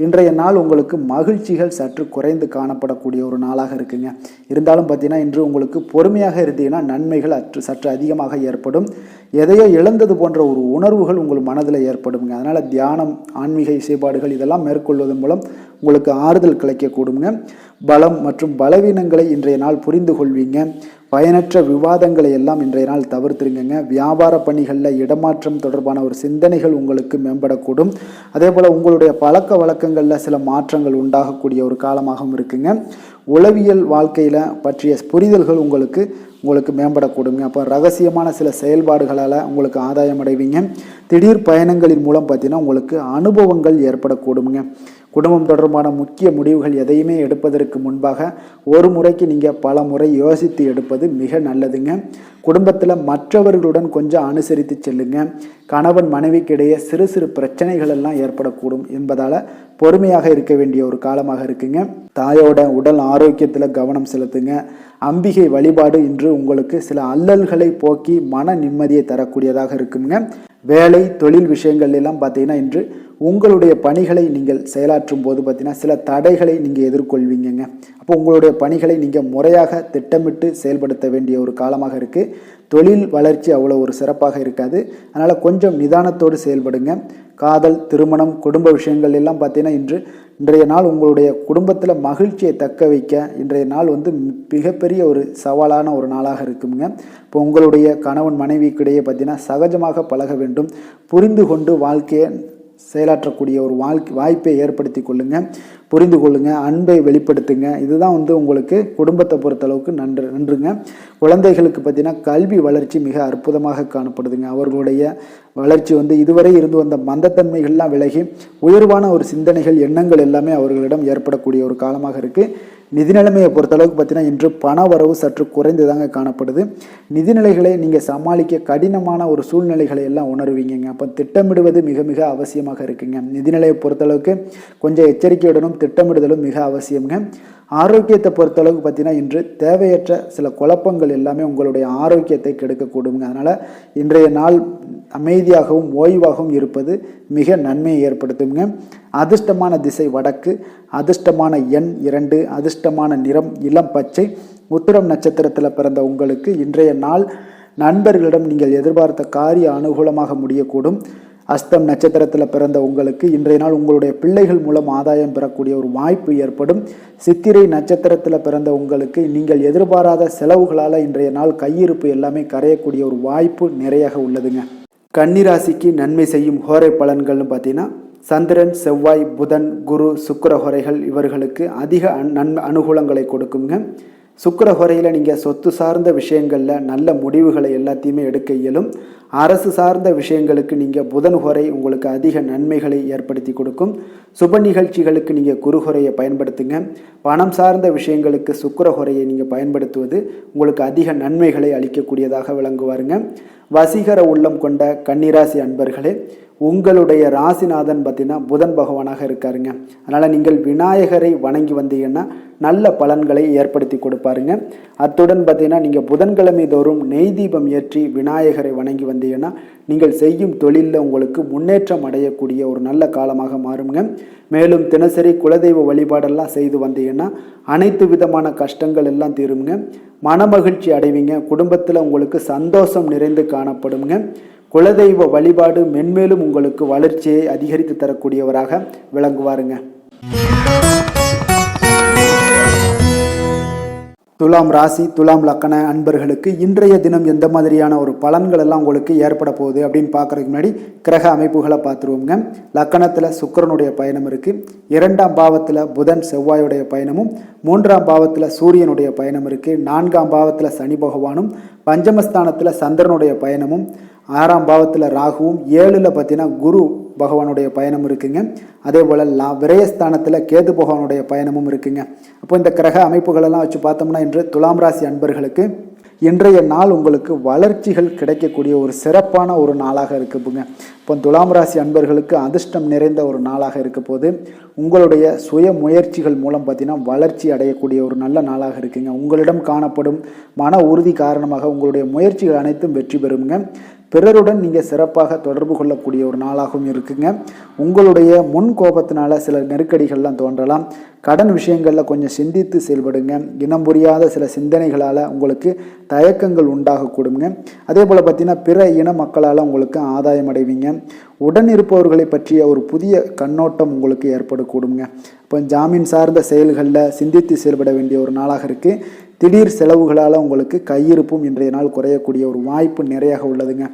இன்றைய நாள் உங்களுக்கு மகிழ்ச்சிகள் சற்று குறைந்து காணப்படக்கூடிய ஒரு நாளாக இருக்குங்க. இருந்தாலும் பார்த்தீங்கன்னா இன்று உங்களுக்கு பொறுமையாக இருந்தீங்கன்னா நன்மைகள் சற்று அதிகமாக ஏற்படும். எதையோ இழந்தது போன்ற ஒரு உணர்வுகள் உங்கள் மனதில் ஏற்படுங்க. அதனால் தியானம் ஆன்மீக இசைப்பாடுகள் இதெல்லாம் மேற்கொள்வதன் மூலம் உங்களுக்கு ஆறுதல் கிடைக்கக்கூடுங்க. பலம் மற்றும் பலவீனங்களை இன்றைய நாள் புரிந்து கொள்வீங்க. பயனற்ற விவாதங்களை எல்லாம் இன்றைய நாள் தவிர்த்துருங்க. வியாபார பணிகளில் இடமாற்றம் தொடர்பான ஒரு சிந்தனைகள் உங்களுக்கு மேம்படக்கூடும். அதே போல் உங்களுடைய பழக்க வழக்கங்களில் சில மாற்றங்கள் உண்டாகக்கூடிய ஒரு காலமாகவும் இருக்குங்க. உளவியல் வாழ்க்கையில் பற்றிய புரிதல்கள் உங்களுக்கு மேம்படக்கூடுங்க. அப்போ ரகசியமான சில செயல்பாடுகளால் உங்களுக்கு ஆதாயம் அடைவீங்க. திடீர் பயணங்களின் மூலம் பார்த்தீங்கன்னா உங்களுக்கு அனுபவங்கள் ஏற்படக்கூடுங்க. குடும்பம் தொடர்பான முக்கிய முடிவுகள் எதையுமே எடுப்பதற்கு முன்பாக ஒரு முறைக்கு நீங்கள் பல முறை யோசித்து எடுப்பது மிக நல்லதுங்க. குடும்பத்தில் மற்றவர்களுடன் கொஞ்சம் அனுசரித்து செல்லுங்க. கணவன் மனைவிக்கிடையே சிறு சிறு பிரச்சனைகள் எல்லாம் ஏற்படக்கூடும் என்பதால் பொறுமையாக இருக்க வேண்டிய ஒரு காலமாக இருக்குங்க. தாயோட உடல் ஆரோக்கியத்தில் கவனம் செலுத்துங்க. அம்பிகை வழிபாடு இன்று உங்களுக்கு சில அல்லல்களை போக்கி மன நிம்மதியை தரக்கூடியதாக இருக்குங்க. வேலை தொழில் விஷயங்கள் எல்லாம் பார்த்தீங்கன்னா இன்று உங்களுடைய பணிகளை நீங்கள் செயலாற்றும் போது பார்த்தீங்கன்னா சில தடைகளை நீங்கள் எதிர்கொள்வீங்கங்க. அப்போ உங்களுடைய பணிகளை நீங்கள் முறையாக திட்டமிட்டு செயல்படுத்த வேண்டிய ஒரு காலமாக இருக்குது. தொழில் வளர்ச்சி அவ்வளோ ஒரு சிறப்பாக இருக்காது. அதனால் கொஞ்சம் நிதானத்தோடு செயல்படுங்க. காதல், திருமணம், குடும்ப விஷயங்கள் எல்லாம் பார்த்தீங்கன்னா இன்றைய நாள் உங்களுடைய குடும்பத்தில் மகிழ்ச்சியை தக்க வைக்க இன்றைய நாள் மிகப்பெரிய ஒரு சவாலான ஒரு நாளாக இருக்குங்க. இப்போ உங்களுடைய கணவன் மனைவிக்கிடையே பார்த்தீங்கன்னா சகஜமாக பழக வேண்டும். புரிந்து கொண்டு வாழ்க்கையை செயலாற்றக்கூடிய ஒரு வாய்ப்பை ஏற்படுத்தி கொள்ளுங்கள். புரிந்து கொள்ளுங்கள், அன்பை வெளிப்படுத்துங்க. இதுதான் உங்களுக்கு குடும்பத்தை பொறுத்தளவுக்கு நன்றுங்க. குழந்தைகளுக்கு பார்த்தீங்கன்னா கல்வி வளர்ச்சி மிக அற்புதமாக காணப்படுதுங்க. அவர்களுடைய வளர்ச்சி இதுவரை இருந்து வந்த மந்தத்தன்மைகள்லாம் விலகி உயர்வான ஒரு சிந்தனைகள், எண்ணங்கள் எல்லாமே அவர்களிடம் ஏற்படக்கூடிய ஒரு காலமாக இருக்குது. நிதி நிலைமையை பொறுத்தளவுக்கு பார்த்தீங்கன்னா இன்று பண வரவு சற்று குறைந்து தாங்க காணப்படுது. நிதிநிலைகளை நீங்கள் சமாளிக்க கடினமான ஒரு சூழ்நிலைகளை எல்லாம் உணர்வீங்க. அப்போ திட்டமிடுவது மிக மிக அவசியமாக இருக்குங்க. நிதிநிலையை பொறுத்தளவுக்கு கொஞ்சம் எச்சரிக்கையுடனும் திட்டமிடுதலும் மிக அவசியங்க. ஆரோக்கியத்தை பொறுத்தளவுக்கு பார்த்தீங்கன்னா இன்று தேவையற்ற சில குழப்பங்கள் எல்லாமே உங்களுடைய ஆரோக்கியத்தை கெடுக்கக்கூடுங்க. அதனால் இன்றைய நாள் அமைதியாகவும் ஓய்வாகவும் இருப்பது மிக நன்மையை ஏற்படுத்துங்க. அதிர்ஷ்டமான திசை வடக்கு, அதிர்ஷ்டமான எண் 2, அதிர்ஷ்டமான நிறம் இளம் பச்சை. உத்திரம் நட்சத்திரத்தில் பிறந்த உங்களுக்கு இன்றைய நாள் நண்பர்களிடம் நீங்கள் எதிர்பார்த்த காரிய அனுகூலமாக முடியக்கூடும். அஸ்தம் நட்சத்திரத்தில் பிறந்த உங்களுக்கு இன்றைய நாள் உங்களுடைய பிள்ளைகள் மூலம் ஆதாயம் பெறக்கூடிய ஒரு வாய்ப்பு ஏற்படும். சித்திரை நட்சத்திரத்தில் பிறந்த உங்களுக்கு நீங்கள் எதிர்பாராத செலவுகளால் இன்றைய நாள் கையிருப்பு எல்லாமே கரையக்கூடிய ஒரு வாய்ப்பு நிறையாக உள்ளதுங்க. கன்னிராசிக்கு நன்மை செய்யும் ஹோரை பலன்கள்னு பார்த்தீங்கன்னா சந்திரன், செவ்வாய், புதன், குரு, சுக்கிர ஹோரைகள் இவர்களுக்கு அதிக அனுகூலங்களை கொடுக்குங்க. சுக்கிர ஹோரையில் நீங்கள் சொத்து சார்ந்த விஷயங்களில் நல்ல முடிவுகளை எல்லாத்தையுமே எடுக்க இயலும். அரசு சார்ந்த விஷயங்களுக்கு நீங்கள் புதன் ஹோரை உங்களுக்கு அதிக நன்மைகளை ஏற்படுத்தி கொடுக்கும். சுப நிகழ்ச்சிகளுக்கு நீங்கள் குரு ஹோரையை பயன்படுத்துங்க. பணம் சார்ந்த விஷயங்களுக்கு சுக்கிர ஹோரையை நீங்கள் பயன்படுத்துவது உங்களுக்கு அதிக நன்மைகளை அளிக்கக்கூடியதாக விளங்குவாருங்க. வசீகர உள்ளம் கொண்ட கன்னிராசி அன்பர்களே, உங்களுடைய ராசிநாதன் பார்த்தீங்கன்னா புதன் பகவானாக இருக்காருங்க. அதனால் நீங்கள் விநாயகரை வணங்கி வந்தீங்கன்னா நல்ல பலன்களை ஏற்படுத்தி கொடுப்பாருங்க. அத்துடன் பார்த்தீங்கன்னா நீங்கள் புதன்கிழமை தோறும் நெய் தீபம் ஏற்றி விநாயகரை வணங்கி வந்தீங்கன்னா நீங்கள் செய்யும் தொழிலில் உங்களுக்கு முன்னேற்றம் அடையக்கூடிய ஒரு நல்ல காலமாக மாறுங்க. மேலும் தினசரி குலதெய்வ வழிபாடெல்லாம் செய்து வந்தீங்கன்னா அனைத்து விதமான கஷ்டங்கள் எல்லாம் தீருங்க. மனமகிழ்ச்சி அடைவீங்க. குடும்பத்தில் உங்களுக்கு சந்தோஷம் நிறைந்து காணப்படுங்க. குலதெய்வ வழிபாடு மென்மேலும் உங்களுக்கு வளர்ச்சியை அதிகரித்து தரக்கூடியவராக விளங்குவாருங்க. துலாம் ராசி, துலாம் லக்கண அன்பர்களுக்கு இன்றைய தினம் எந்த மாதிரியான ஒரு பலன்கள் எல்லாம் உங்களுக்கு ஏற்பட போகுது அப்படின்னு பார்க்கறதுக்கு முன்னாடி கிரக அமைப்புகளை பார்த்துருவோங்க. லக்கணத்தில் சுக்கிரனுடைய பயணம் இருக்குது. 2ஆம் பாவத்தில் புதன் செவ்வாயுடைய பயணமும், 3ஆம் பாவத்தில் சூரியனுடைய பயணம் இருக்குது. 4ஆம் பாவத்தில் சனி பகவானும், பஞ்சமஸ்தானத்தில் சந்திரனுடைய பயணமும், 6ஆம் பாவத்தில் ராகுவும், 7ல் பார்த்தீங்கன்னா குரு பகவானுடைய பயணம் இருக்குங்க. அதே போல் விரயஸ்தானத்தில் கேது பகவானுடைய பயணமும் இருக்குங்க. அப்போ இந்த கிரக அமைப்புகளெல்லாம் வச்சு பார்த்தோம்னா இன்று துலாம் ராசி அன்பர்களுக்கு இன்றைய நாள் உங்களுக்கு வளர்ச்சிகள் கிடைக்கக்கூடிய ஒரு சிறப்பான ஒரு நாளாக இருக்குங்க. இப்போ துலாம் ராசி அன்பர்களுக்கு அதிர்ஷ்டம் நிறைந்த ஒரு நாளாக இருக்க போது உங்களுடைய சுய முயற்சிகள் மூலம் பார்த்தீங்கன்னா வளர்ச்சி அடையக்கூடிய ஒரு நல்ல நாளாக இருக்குங்க. உங்களிடம் காணப்படும் மன உறுதி காரணமாக உங்களுடைய முயற்சிகள் அனைத்தும் வெற்றி பெறுங்க. பிறருடன் நீங்கள் சிறப்பாக தொடர்பு கொள்ளக்கூடிய ஒரு நாளாகவும் இருக்குங்க. உங்களுடைய முன் கோபத்தினால சில நெருக்கடிகள்லாம் தோன்றலாம். கடன் விஷயங்களில் கொஞ்சம் சிந்தித்து செயல்படுங்க. இனம் புரியாத சில சிந்தனைகளால் உங்களுக்கு தயக்கங்கள் உண்டாகக்கூடுங்க. அதே போல் பார்த்தீங்கன்னா பிற இன மக்களால் உங்களுக்கு ஆதாயம் அடைவீங்க. உடன் இருப்பவர்களை பற்றிய ஒரு புதிய கண்ணோட்டம் உங்களுக்கு ஏற்படக்கூடுங்க. இப்போ ஜாமீன் சார்ந்த செயல்களில் சிந்தித்து செயல்பட வேண்டிய ஒரு நாளாக இருக்குது. திடீர் செலவுகளால் உங்களுக்கு கையிருப்பும் இன்றைய நாள் குறையக்கூடிய ஒரு வாய்ப்பு நிறையாக உள்ளதுங்க.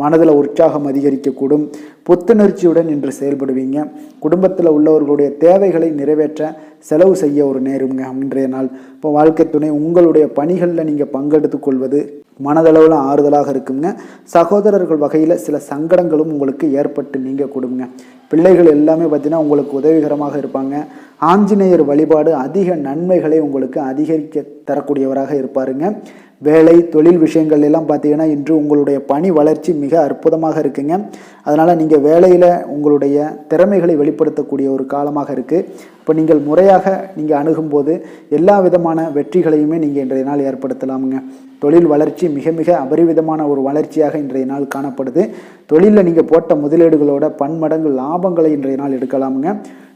மனதில் உற்சாகம் அதிகரிக்கக்கூடும். புத்துணர்ச்சியுடன் இன்று செயல்படுவீங்க. குடும்பத்தில் உள்ளவர்களுடைய தேவைகளை நிறைவேற்ற செலவு செய்ய ஒரு நேருங்க இன்றைய நாள். இப்போ வாழ்க்கை துணை உங்களுடைய பணிகளில் நீங்கள் பங்கெடுத்து கொள்வது மனதளவில் ஆறுதலாக இருக்குங்க. சகோதரர்கள் வகையில் சில சங்கடங்களும் உங்களுக்கு ஏற்பட்டு நீங்க கொடுங்க. பிள்ளைகள் எல்லாமே பார்த்தீங்கன்னா உங்களுக்கு உதவிகரமாக இருப்பாங்க. ஆஞ்சநேயர் வழிபாடு அதிக நன்மைகளை உங்களுக்கு அதிகரிக்க தரக்கூடியவராக இருப்பாருங்க. வேலை தொழில் விஷயங்கள் எல்லாம் பார்த்தீங்கன்னா இன்று உங்களுடைய பணி வளர்ச்சி மிக அற்புதமாக இருக்குங்க. அதனால் நீங்கள் வேலையில் உங்களுடைய திறமைகளை வெளிப்படுத்தக்கூடிய ஒரு காலமாக இருக்குது. இப்போ நீங்கள் முறையாக நீங்கள் அணுகும்போது எல்லா விதமான வெற்றிகளையுமே நீங்கள் இன்றைய நாள் ஏற்படுத்தலாமுங்க. தொழில் வளர்ச்சி மிக மிக அபரிவிதமான ஒரு வளர்ச்சியாக இன்றைய நாள் காணப்படுது. தொழிலில் நீங்கள் போட்ட முதலீடுகளோட பன்மடங்கு லாபங்களை இன்றைய நாள் எடுக்கலாமுங்க.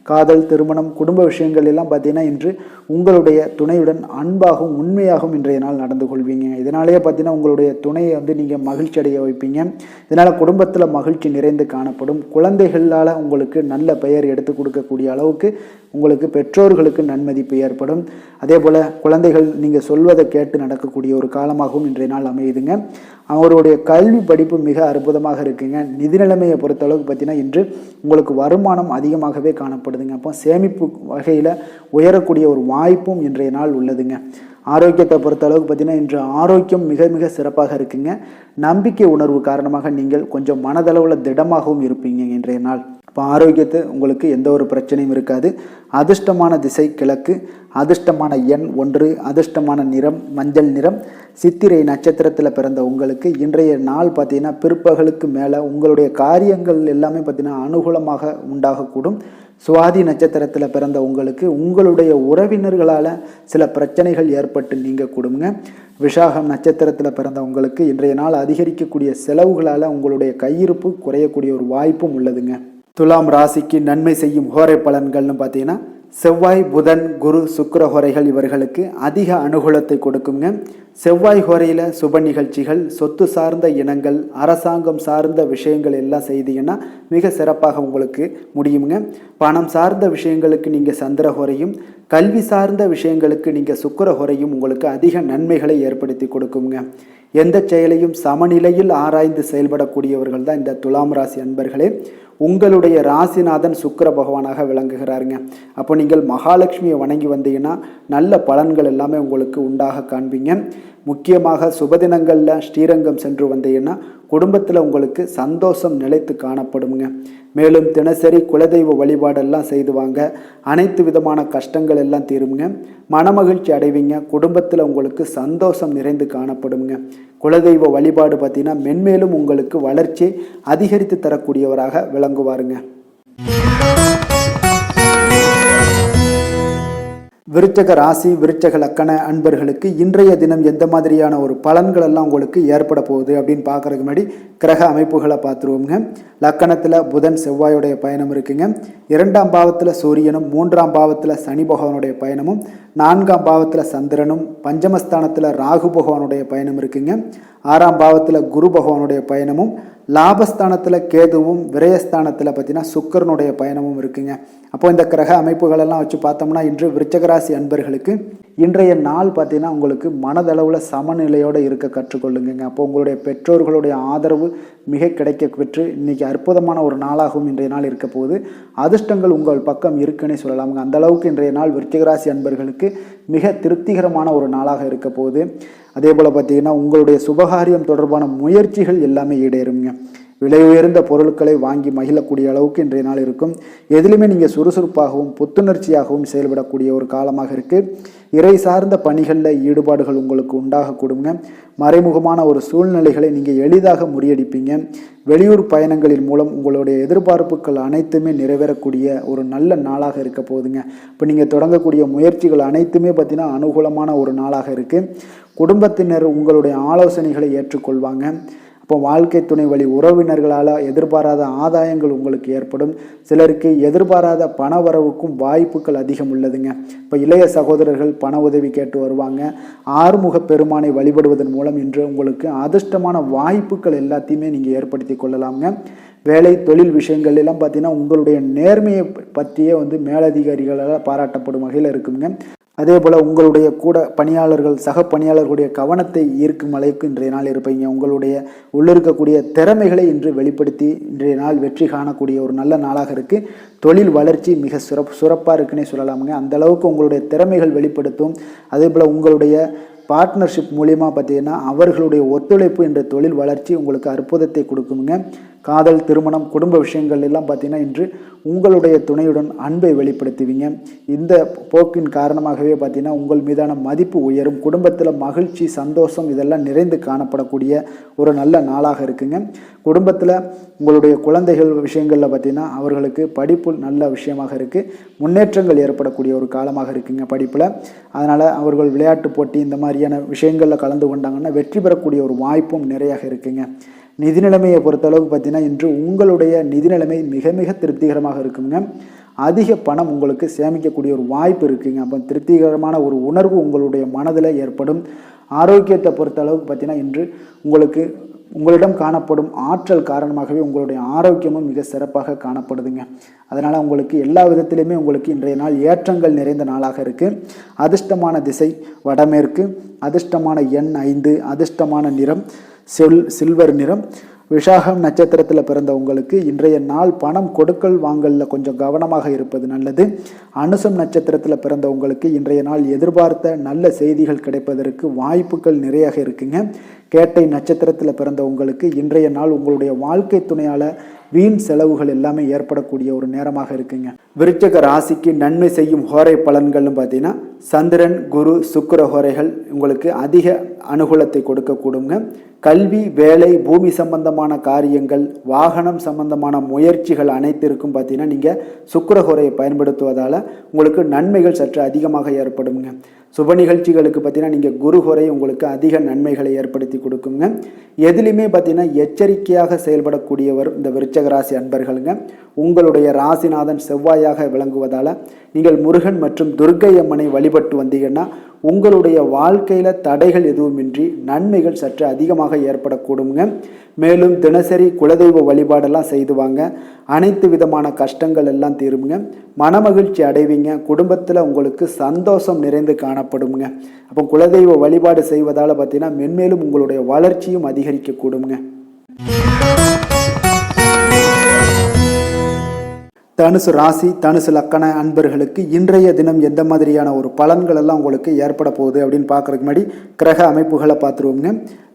காதல், திருமணம், குடும்ப விஷயங்கள் எல்லாம் பார்த்தீங்கன்னா இன்று உங்களுடைய துணையுடன் அன்பாகவும் உண்மையாகவும் இன்றைய நாள் நடந்து கொள்வீங்க. இதனாலேயே பார்த்தீங்கன்னா உங்களுடைய துணையை நீங்கள் மகிழ்ச்சி அடைய வைப்பீங்க. இதனால் குடும்பத்தில் மகிழ்ச்சி நிறைந்து காணப்படும். குழந்தைகளால் உங்களுக்கு நல்ல பெயர் எடுத்து கொடுக்கக்கூடிய அளவுக்கு உங்களுக்கு பெற்றோர்களுக்கு நன்மதிப்பு ஏற்படும். அதே போல் குழந்தைகள் நீங்கள் சொல்வதை கேட்டு நடக்கக்கூடிய ஒரு காலமாகவும் இன்றைய நாள் அமையுதுங்க. அவருடைய கல்வி படிப்பு மிக அற்புதமாக இருக்குங்க. நிதி நிலைமையை பொறுத்தளவுக்கு பார்த்தீங்கன்னா இன்று உங்களுக்கு வருமானம் அதிகமாகவே காணப்படுதுங்க. அப்போ சேமிப்பு வகையில் உயரக்கூடிய ஒரு வாய்ப்பும் இன்றைய நாள் உள்ளதுங்க. ஆரோக்கியத்தை பொறுத்தளவுக்கு பார்த்தீங்கன்னா இன்று ஆரோக்கியம் மிக மிக சிறப்பாக இருக்குங்க. நம்பிக்கை உணர்வு காரணமாக நீங்கள் கொஞ்சம் மனதளவில் திடமாகவும் இருப்பீங்க இன்றைய நாள். இப்போ ஆரோக்கியத்தை உங்களுக்கு எந்த ஒரு பிரச்சனையும் இருக்காது. அதிர்ஷ்டமான திசை கிழக்கு, அதிர்ஷ்டமான எண் 1, அதிர்ஷ்டமான நிறம் மஞ்சள் நிறம். சித்திரை நட்சத்திரத்தில் பிறந்த உங்களுக்கு இன்றைய நாள் பார்த்தீங்கன்னா பிற்பகலுக்கு மேலே உங்களுடைய காரியங்கள் எல்லாமே பார்த்தீங்கன்னா அனுகூலமாக உண்டாகக்கூடும். சுவாதி நட்சத்திரத்தில் பிறந்த உங்களுக்கு உங்களுடைய உறவினர்களால் சில பிரச்சனைகள் ஏற்பட்டு நீங்க கூடுங்க. விஷாகம் நட்சத்திரத்தில் பிறந்த உங்களுக்கு இன்றைய நாள் அதிகரிக்கக்கூடிய செலவுகளால் உங்களுடைய கையிருப்பு குறையக்கூடிய ஒரு வாய்ப்பும் உள்ளதுங்க. துலாம் ராசிக்கு நன்மை செய்யும் ஹோரை பலன்கள்னு பார்த்தீங்கன்னா செவ்வாய், புதன், குரு, சுக்கிர ஹோரைகள் இவர்களுக்கு அதிக அனுகூலத்தை கொடுக்குங்க. செவ்வாய் ஹோரையில் சுப நிகழ்ச்சிகள், சொத்து சார்ந்த இனங்கள், அரசாங்கம் சார்ந்த விஷயங்கள் எல்லாம் செய்தீங்கன்னா மிக சிறப்பாக உங்களுக்கு முடியுங்க. பணம் சார்ந்த விஷயங்களுக்கு நீங்கள் சந்திர ஹோரையும், கல்வி சார்ந்த விஷயங்களுக்கு நீங்கள் சுக்கிர ஹோரையும் உங்களுக்கு அதிக நன்மைகளை ஏற்படுத்தி கொடுக்குங்க. எந்த செயலையும் சமநிலையில் ஆராய்ந்து செயல்படக்கூடியவர்கள் தான் இந்த துலாம் ராசி அன்பர்களே. உங்களுடைய ராசிநாதன் சுக்கிர பகவானாக விளங்குகிறாருங்க. அப்போ நீங்கள் மகாலட்சுமியை வணங்கி வந்தீங்கன்னா நல்ல பலன்கள் எல்லாமே உங்களுக்கு உண்டாக காண்பீங்க. முக்கியமாக சுபதினங்களில் ஸ்ரீரங்கம் சென்று வந்தீங்கன்னா குடும்பத்தில் உங்களுக்கு சந்தோஷம் நிலைத்து காணப்படுங்க. மேலும் தினசரி குலதெய்வ வழிபாடெல்லாம் செய்து வாங்க. அனைத்து விதமான கஷ்டங்கள் எல்லாம் தீருங்க. மனமகிழ்ச்சி அடைவீங்க. குடும்பத்தில் உங்களுக்கு சந்தோஷம் நிறைந்து காணப்படுங்க. குலதெய்வ வழிபாடு பார்த்தீங்கன்னா மென்மேலும் உங்களுக்கு வளர்ச்சியை அதிகரித்து தரக்கூடியவராக விளங்குவாருங்க. விருச்சக ராசி, விருச்சக லக்கண அன்பர்களுக்கு இன்றைய தினம் எந்த மாதிரியான ஒரு பலன்கள் எல்லாம் உங்களுக்கு ஏற்பட போகுது அப்படின்னு பார்க்கறதுக்கு முன்னாடி கிரக அமைப்புகளை பார்த்துருவோங்க. லக்கணத்தில் புதன் செவ்வாயுடைய பயணம் இருக்குங்க. 2ஆம் பாவத்தில் சூரியனும், 3ஆம் பாவத்தில் சனி பகவானுடைய பயணமும், 4ஆம் பாவத்தில் சந்திரனும், பஞ்சமஸ்தானத்தில் ராகு பகவானுடைய பயணம் இருக்குங்க. 6ஆம் பாவத்தில் குரு பகவானுடைய பயணமும், லாபஸ்தானத்தில் கேதுவும், விரயஸ்தானத்தில் பார்த்தீங்கன்னா சுக்கரனுடைய பயணமும் இருக்குங்க. அப்போ இந்த கிரக அமைப்புகளெல்லாம் வச்சு பார்த்தோம்னா இன்று விருச்சகராசி அன்பர்களுக்கு இன்றைய நாள் பார்த்தீங்கன்னா உங்களுக்கு மனதளவில் சமநிலையோடு இருக்க கற்றுக்கொள்ளுங்க. அப்போ உங்களுடைய பெற்றோர்களுடைய ஆதரவு மிக கிடைக்க பெற்று இன்றைக்கி அற்புதமான ஒரு நாளாகவும் இன்றைய நாள் இருக்க போகுது. அதிர்ஷ்டங்கள் உங்கள் பக்கம் இருக்குன்னே சொல்லலாமுங்க. அந்த அளவுக்கு இன்றைய நாள் விருச்சிகராசி அன்பர்களுக்கு மிக திருப்திகரமான ஒரு நாளாக இருக்க போகுது. அதே போல் பார்த்தீங்கன்னா உங்களுடைய சுபகாரியம் தொடர்பான முயற்சிகள் எல்லாமே ஈடேறுங்க. விலை உயர்ந்த பொருட்களை வாங்கி மகிழக்கூடிய அளவுக்கு இன்றைய நாள் இருக்கும். எதிலுமே நீங்கள் சுறுசுறுப்பாகவும் புத்துணர்ச்சியாகவும் செயல்படக்கூடிய ஒரு காலமாக இருக்குது. இறை சார்ந்த பணிகளில் ஈடுபாடுகள் உங்களுக்கு உண்டாகக்கூடுங்க. மறைமுகமான ஒரு சூழ்நிலைகளை நீங்கள் எளிதாக முறியடிப்பீங்க. வெளியூர் பயணங்களின் மூலம் உங்களுடைய எதிர்பார்ப்புகள் அனைத்துமே நிறைவேறக்கூடிய ஒரு நல்ல நாளாக இருக்க போகுதுங்க. இப்போ நீங்கள் தொடங்கக்கூடிய முயற்சிகள் அனைத்துமே பார்த்தீங்கன்னா அனுகூலமான ஒரு நாளாக இருக்குது. குடும்பத்தினர் உங்களுடைய ஆலோசனைகளை ஏற்றுக்கொள்வாங்க. அப்போ வாழ்க்கை துணை வழி உறவினர்களால் எதிர்பாராத ஆதாயங்கள் உங்களுக்கு ஏற்படும். சிலருக்கு எதிர்பாராத பண வரவுக்கும் வாய்ப்புகள் அதிகம் உள்ளதுங்க. இப்போ இளைய சகோதரர்கள் பண உதவி கேட்டு வருவாங்க. ஆறுமுக பெருமானை வழிபடுவதன் மூலம் இன்று உங்களுக்கு அதிர்ஷ்டமான வாய்ப்புகள் எல்லாத்தையுமே நீங்கள் ஏற்படுத்தி கொள்ளலாங்க. வேலை தொழில் விஷயங்கள் எல்லாம் பார்த்தீங்கன்னா உங்களுடைய நேர்மையை பற்றியே மேலதிகாரிகளால் பாராட்டப்படும் வகையில் இருக்குங்க. அதே போல் உங்களுடைய கூட பணியாளர்கள் சக பணியாளர்களுடைய கவனத்தை ஈர்க்கும் அளவுக்கு இன்றைய நாள் இருப்பீங்க. உங்களுடைய உள்ளிருக்கக்கூடிய திறமைகளை இன்று வெளிப்படுத்தி இன்றைய நாள் வெற்றி காணக்கூடிய ஒரு நல்ல நாளாக இருக்குது. தொழில் வளர்ச்சி மிக சிறப்பாக இருக்குன்னே சொல்லலாமுங்க. அந்தளவுக்கு உங்களுடைய திறமைகள் வெளிப்படுத்தும். அதே போல் உங்களுடைய பார்ட்னர்ஷிப் மூலியமாக பார்த்தீங்கன்னா அவர்களுடைய ஒத்துழைப்பு என்ற தொழில் வளர்ச்சி உங்களுக்கு அற்புதத்தை கொடுக்குங்க. காதல், திருமணம், குடும்ப விஷயங்கள் எல்லாம் பார்த்தீங்கன்னா இன்று உங்களுடைய துணையுடன் அன்பை வெளிப்படுத்துவீங்க. இந்த போக்கின் காரணமாகவே பார்த்தீங்கன்னா உங்கள் மீதான மதிப்பு உயரும். குடும்பத்தில் மகிழ்ச்சி, சந்தோஷம் இதெல்லாம் நிறைந்து காணப்படக்கூடிய ஒரு நல்ல நாளாக இருக்குங்க. குடும்பத்தில் உங்களுடைய குழந்தைகள் விஷயங்களில் பார்த்தீங்கன்னா அவர்களுக்கு படிப்பு நல்ல விஷயமாக இருக்குது. முன்னேற்றங்கள் ஏற்படக்கூடிய ஒரு காலமாக இருக்குங்க படிப்பில். அதனால் அவர்கள் விளையாட்டு போட்டி இந்த மாதிரியான விஷயங்களில் கலந்து கொண்டாங்கன்னா வெற்றி பெறக்கூடிய ஒரு வாய்ப்பும் நிறையாக இருக்குங்க. நிதி நிலைமையை பொறுத்தளவுக்கு பார்த்தீங்கன்னா இன்று உங்களுடைய நிதி நிலைமை மிக மிக திருப்திகரமாக இருக்குங்க. அதிக பணம் உங்களுக்கு சேமிக்கக்கூடிய ஒரு வாய்ப்பு இருக்குங்க. அப்போ திருப்திகரமான ஒரு உணர்வு உங்களுடைய மனதில் ஏற்படும். ஆரோக்கியத்தை பொறுத்த அளவுக்கு பார்த்தீங்கன்னா இன்று உங்களிடம் காணப்படும் ஆற்றல் காரணமாகவே உங்களுடைய ஆரோக்கியமும் மிக சிறப்பாக காணப்படுதுங்க. அதனால் உங்களுக்கு எல்லா விதத்திலையுமே உங்களுக்கு இன்றைய நாள் ஏற்றங்கள் நிறைந்த நாளாக இருக்குது. அதிர்ஷ்டமான திசை வடமேற்கு, அதிர்ஷ்டமான எண் 5, அதிர்ஷ்டமான நிறம் சில்வர் நிறம். விஷாகம் நட்சத்திரத்தில் பிறந்த உங்களுக்கு இன்றைய நாள் பணம் கொடுக்கல் வாங்கலில் கொஞ்சம் கவனமாக இருப்பது நல்லது. அனுசம் நட்சத்திரத்தில் பிறந்த உங்களுக்கு இன்றைய நாள் எதிர்பார்த்த நல்ல செய்திகள் கிடைப்பதற்கு வாய்ப்புகள் நிறையாக இருக்குங்க. கேட்டை நட்சத்திரத்தில் பிறந்த உங்களுக்கு இன்றைய நாள் உங்களுடைய வாழ்க்கை துணையால் வீண் செலவுகள் எல்லாமே ஏற்படக்கூடிய ஒரு நேரமாக இருக்குங்க. விருச்சிக ராசிக்கு நன்மை செய்யும் ஹோரை பலன்கள்னு பார்த்தீங்கன்னா சந்திரன், குரு, சுக்கிர ஹோரைகள் உங்களுக்கு அதிக அனுகூலத்தை கொடுக்கக்கூடுங்க. கல்வி, வேலை, பூமி சம்பந்தமான காரியங்கள், வாகனம் சம்பந்தமான முயற்சிகள் அனைத்திற்கும் பார்த்தீங்கன்னா நீங்கள் சுக்கிர ஹோரையை பயன்படுத்துவதால் உங்களுக்கு நன்மைகள் சற்று அதிகமாக ஏற்படுங்க. சுப நிகழ்ச்சிகளுக்கு பார்த்தீங்கன்னா நீங்கள் குரு ஹோரை உங்களுக்கு அதிக நன்மைகளை ஏற்படுத்தி கொடுக்குங்க. எதுலையுமே பார்த்தீங்கன்னா எச்சரிக்கையாக செயல்படக்கூடியவர் இந்த விருச்சிக ராசி அன்பர்களுங்க. உங்களுடைய ராசிநாதன் செவ்வாயாக விளங்குவதால் நீங்கள் முருகன் மற்றும் துர்க்கை அம்மனை வழிபட்டு வந்தீங்கன்னா உங்களுடைய வாழ்க்கையில் தடைகள் எதுவுமின்றி நன்மைகள் சற்று அதிகமாக ஏற்படக்கூடுங்க. மேலும் தினசரி குலதெய்வ வழிபாடெல்லாம் செய்து வாங்க. அனைத்து விதமான கஷ்டங்கள் எல்லாம் தீருங்க. மனமகிழ்ச்சி அடைவீங்க. குடும்பத்தில் உங்களுக்கு சந்தோஷம் நிறைந்து காணப்படுங்க. அப்போ குலதெய்வ வழிபாடு செய்வதால் பார்த்தீங்கன்னா மென்மேலும் உங்களுடைய வளர்ச்சியும் அதிகரிக்கக்கூடுங்க. தனுசு ராசி, தனுசு லக்கண அன்பர்களுக்கு இன்றைய தினம் எந்த மாதிரியான ஒரு பலன்கள் எல்லாம் உங்களுக்கு ஏற்பட போகுது அப்படின்னு பார்க்குறதுக்கு முன்னாடி கிரக அமைப்புகளை பார்த்துருவோங்க.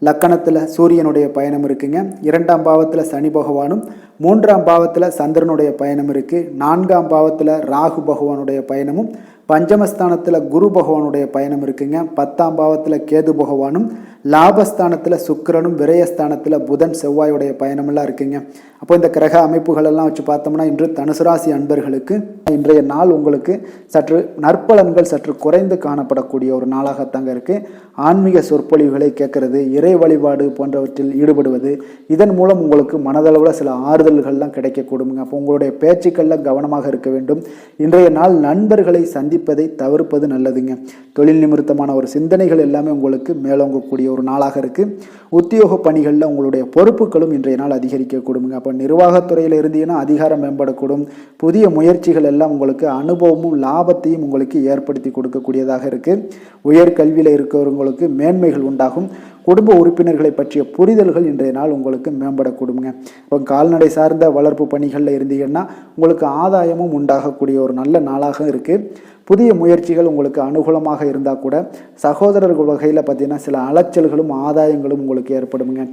லக்கணத்தில் சூரியனுடைய பயணம் இருக்குங்க. 2ஆம் பாவத்தில் சனி பகவானும், 3ஆம் பாவத்தில் சந்திரனுடைய பயணம் இருக்குது. 4ஆம் பாவத்தில் ராகு பகவானுடைய பயணமும், பஞ்சமஸ்தானத்தில் குரு பகவானுடைய பயணம் இருக்குங்க. 10ஆம் பாவத்தில் கேது பகவானும், லாபஸ்தானத்தில் சுக்கிரனும், விரயஸ்தானத்தில் புதன் செவ்வாயுடைய பயணமெல்லாம் இருக்குங்க. அப்போ இந்த கிரக அமைப்புகள் எல்லாம் வச்சு பார்த்தோம்னா இன்று தனுசு ராசி அன்பர்களுக்கு இன்றைய நாள் உங்களுக்கு சற்று நற்பலன்கள் சற்று குறைந்து காணப்படக்கூடிய ஒரு நாளாகத்தாங்க இருக்குது. ஆன்மீக சொற்பொழிவுகளை கேட்கறது, இறை வழிபாடு போன்றவற்றில் ஈடுபடுவது, இதன் மூலம் உங்களுக்கு மனதளவில் சில ஆறுதல்கள்லாம் கிடைக்கக்கூடுங்க. அப்போ உங்களுடைய பேச்சுக்களில் கவனமாக இருக்க வேண்டும். இன்றைய நாள் நண்பர்களை சந்திப்பதை தவிர்ப்பது நல்லதுங்க. தொழில் நிமித்தமான ஒரு சிந்தனைகள் எல்லாமே உங்களுக்கு மேலோங்கக்கூடிய ஒரு நாளாக இருக்குது. உத்தியோக பணிகளில் உங்களுடைய பொறுப்புகளும் இன்றைய நாள் அதிகரிக்கக்கூடுங்க. அப்போ நிர்வாகத்துறையில் இருந்தீங்கன்னா அதிகாரம் மேம்படக்கூடும். புதிய முயற்சிகள் எல்லாம் உங்களுக்கு அனுபவமும் லாபத்தையும் உங்களுக்கு ஏற்படுத்தி கொடுக்கக்கூடியதாக இருக்குது. உயர்கல்வியில் இருக்கிறவங்களுக்கு மேன்மைகள் உண்டாகும். குடும்ப உறுப்பினர்களை பற்றிய புரிதல்கள் இன்றைய நாள் உங்களுக்கு மேம்படக்கூடுங்க. இப்போ கால்நடை சார்ந்த வளர்ப்பு பணிகளில் இருந்தீங்கன்னா உங்களுக்கு ஆதாயமும் உண்டாகக்கூடிய ஒரு நல்ல நாளாக இருக்குது. புதிய முயற்சிகள் உங்களுக்கு அனுகூலமாக இருந்தால் கூட சகோதரர்கள் வகையில் பார்த்தீங்கன்னா சில அலைச்சல்களும் ஆதாயங்களும் உங்களுக்கு ஏற்படுங்க.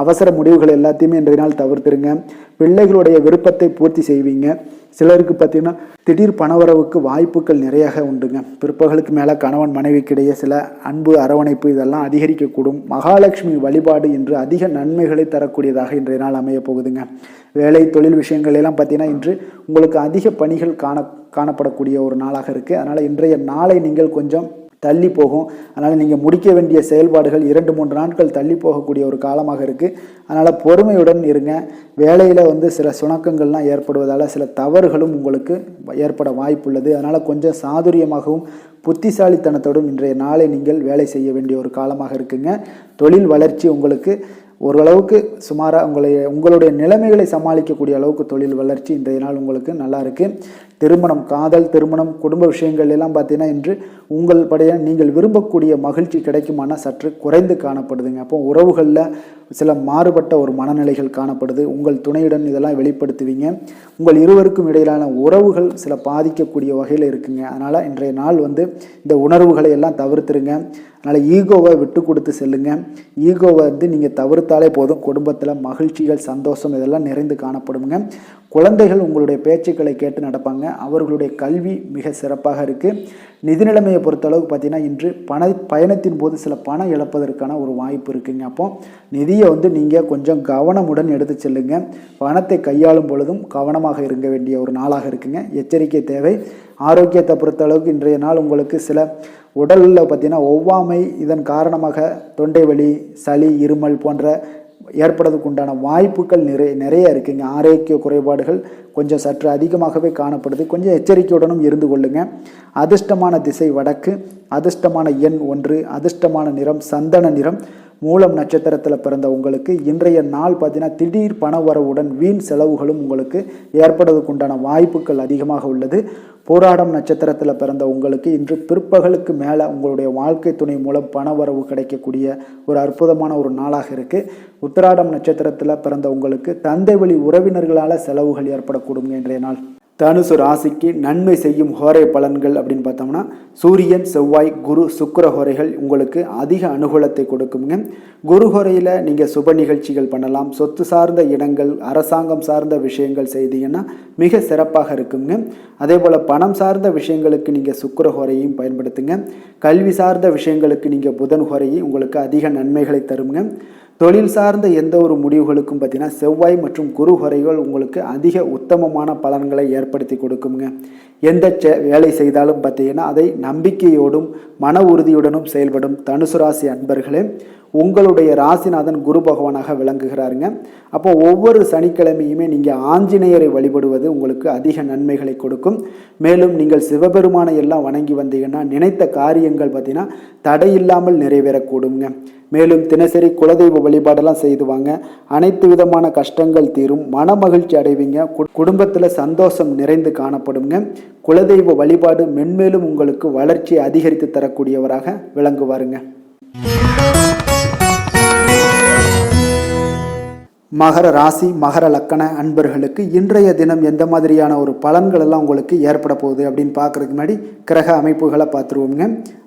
அவசர முடிவுகள் எல்லாத்தையுமே இன்றைய நாள் தவிர்த்துருங்க. பிள்ளைகளுடைய விருப்பத்தை பூர்த்தி செய்வீங்க. சிலருக்கு பார்த்தீங்கன்னா திடீர் பணவரவுக்கு வாய்ப்புகள் நிறையாக உண்டுங்க. பிற்பகலுக்கு மேலே கணவன் மனைவிக்கிடையே சில அன்பு, அரவணைப்பு இதெல்லாம் அதிகரிக்கக்கூடும். மகாலட்சுமி வழிபாடு இன்று அதிக நன்மைகளை தரக்கூடியதாக இன்றைய நாள் அமைய போகுதுங்க. வேலை, தொழில் விஷயங்கள் எல்லாம் பார்த்தீங்கன்னா இன்று உங்களுக்கு அதிக பணிகள் காணப்படக்கூடிய ஒரு நாளாக இருக்குது. அதனால் இன்றைய நாளை நீங்கள் கொஞ்சம் தள்ளி போகும். அதனால் நீங்கள் முடிக்க வேண்டிய செயல்பாடுகள் 2-3 நாட்கள் தள்ளி போகக்கூடிய ஒரு காலமாக இருக்குது. அதனால் பொறுமையுடன் இருங்க. வேலையில் சில சுணக்கங்கள்லாம் ஏற்படுவதால் சில தவறுகளும் உங்களுக்கு ஏற்பட வாய்ப்புள்ளது. அதனால் கொஞ்சம் சாதுரியமாகவும் புத்திசாலித்தனத்தோடும் இன்றைய நாளை நீங்கள் வேலை செய்ய வேண்டிய ஒரு காலமாக இருக்குங்க. தொழில் வளர்ச்சி உங்களுக்கு ஓரளவுக்கு சுமாராக உங்களுடைய நிலைமைகளை சமாளிக்கக்கூடிய அளவுக்கு தொழில் வளர்ச்சி இன்றைய நாள் உங்களுக்கு நல்லா இருக்குது. திருமணம், காதல், திருமணம், குடும்ப விஷயங்கள் எல்லாம் பார்த்தீங்கன்னா இன்று உங்கள் நீங்கள் விரும்பக்கூடிய மகிழ்ச்சி கிடைக்குமானா சற்று குறைந்து காணப்படுதுங்க. அப்போ உறவுகளில் சில மாறுபட்ட ஒரு மனநிலைகள் காணப்படுது. உங்கள் துணையுடன் இதெல்லாம் வெளிப்படுத்துவீங்க. உங்கள் இருவருக்கும் இடையிலான உறவுகள் சில பாதிக்கக்கூடிய வகையில் இருக்குங்க. அதனால் இன்றைய நாள் இந்த உணர்வுகளை எல்லாம் தவிர்த்துருங்க. அதனால் ஈகோவை விட்டு கொடுத்து செல்லுங்க. ஈகோவை வந்து நீங்கள் தவிர்த்தாலே போதும். குடும்பத்தில் மகிழ்ச்சிகள், சந்தோஷம் இதெல்லாம் நிறைந்து காணப்படுங்க. குழந்தைகள் உங்களுடைய பேச்சுக்களை கேட்டு நடப்பாங்க. அவர்களுடைய கல்வி மிக சிறப்பாக இருக்குது. நிதி நிலைமையை பொறுத்தளவுக்கு பார்த்தீங்கன்னா இன்று பயணத்தின் போது சில பணம் இழப்பதற்கான ஒரு வாய்ப்பு இருக்குங்க. அப்போ நிதியை வந்து நீங்கள் கொஞ்சம் கவனமுடன் எடுத்து செல்லுங்க. பணத்தை கையாளும் பொழுதும் கவனமாக இருக்க வேண்டிய ஒரு நாளாக இருக்குங்க. எச்சரிக்கை தேவை. ஆரோக்கியத்தை பொறுத்தளவுக்கு இன்றைய நாள் உங்களுக்கு சில உடலில் பார்த்தீங்கன்னா ஒவ்வாமை, இதன் காரணமாக தொண்டை வலி, சளி, இருமல் போன்ற ஏற்படுறதுக்கு உண்டான வாய்ப்புகள் நிறைய இருக்குங்க. ஆரோக்கிய குறைபாடுகள் கொஞ்சம் சற்று அதிகமாகவே காணப்படுது. கொஞ்சம் எச்சரிக்கையுடனும் இருந்து கொள்ளுங்க. அதிர்ஷ்டமான திசை வடக்கு, அதிர்ஷ்டமான எண் 1, அதிர்ஷ்டமான நிறம் சந்தன நிறம். மூலம் நட்சத்திரத்தில் பிறந்த உங்களுக்கு இன்றைய நாள் பார்த்தீங்கன்னா திடீர் பண வரவுடன் வீண் செலவுகளும் உங்களுக்கு ஏற்படுவதற்கு உண்டான வாய்ப்புகள் அதிகமாக உள்ளது. போராடம் நட்சத்திரத்தில் பிறந்த உங்களுக்கு இன்று பிற்பகலுக்கு மேலே உங்களுடைய வாழ்க்கை துணை மூலம் பண வரவு கிடைக்கக்கூடிய ஒரு அற்புதமான ஒரு நாளாக இருக்குது. உத்திராடம் நட்சத்திரத்தில் பிறந்த உங்களுக்கு தந்தை வழி உறவினர்களால் செலவுகள் ஏற்படக்கூடும் இன்றைய நாள். தனுசு ராசிக்கு நன்மை செய்யும் ஹோரை பலன்கள் அப்படின்னு பார்த்தோம்னா சூரியன், செவ்வாய், குரு, சுக்கிர ஹோரைகள் உங்களுக்கு அதிக அனுகூலத்தை கொடுக்குங்க. குரு ஹோரையில் நீங்கள் சுப நிகழ்ச்சிகள் பண்ணலாம். சொத்து சார்ந்த இடங்கள், அரசாங்கம் சார்ந்த விஷயங்கள் செய்தீங்கன்னா மிக சிறப்பாக இருக்குங்க. அதே போல் பணம் சார்ந்த விஷயங்களுக்கு நீங்கள் சுக்கிர ஹோரையும் பயன்படுத்துங்க. கல்வி சார்ந்த விஷயங்களுக்கு நீங்கள் புதன் ஹோரையும் உங்களுக்கு அதிக நன்மைகளை தருங்க. தொழில் சார்ந்த எந்த ஒரு முடிவுகளுக்கும் பார்த்தீங்கன்னா செவ்வாய் மற்றும் குரு ஹோரைகள் உங்களுக்கு அதிக உத்தமமான பலன்களை ஏற்படுத்தி கொடுக்குங்க. எந்த வேலை செய்தாலும் பார்த்தீங்கன்னா அதை நம்பிக்கையோடும் மன உறுதியுடனும் செயல்படும் தனுசு ராசி அன்பர்களே, உங்களுடைய ராசிநாதன் குரு பகவானாக விளங்குகிறாருங்க. அப்போ ஒவ்வொரு சனிக்கிழமையுமே நீங்கள் ஆஞ்சநேயரை வழிபடுவது உங்களுக்கு அதிக நன்மைகளை கொடுக்கும். மேலும் நீங்கள் சிவபெருமானை எல்லாம் வணங்கி வந்தீங்கன்னா நினைத்த காரியங்கள் பார்த்தீங்கன்னா தடையில்லாமல் நிறைவேறக்கூடுங்க. மேலும் தினசரி குலதெய்வ வழிபாடெல்லாம் செய்து வாங்க. அனைத்து விதமான கஷ்டங்கள் தீரும். மன மகிழ்ச்சி அடைவீங்க. குடும்பத்தில் சந்தோஷம் நிறைந்து காணப்படுங்க. குலதெய்வ வழிபாடு மென்மேலும் உங்களுக்கு வளர்ச்சியை அதிகரித்து தரக்கூடியவராக விளங்குவாருங்க. மகர ராசி, மகர லக்கண அன்பர்களுக்கு இன்றைய தினம் எந்த மாதிரியான ஒரு பலன்கள் எல்லாம் உங்களுக்கு ஏற்பட போகுது அப்படின்னு பார்க்கறதுக்கு முன்னாடி கிரக அமைப்புகளை பார்த்துருவோங்க.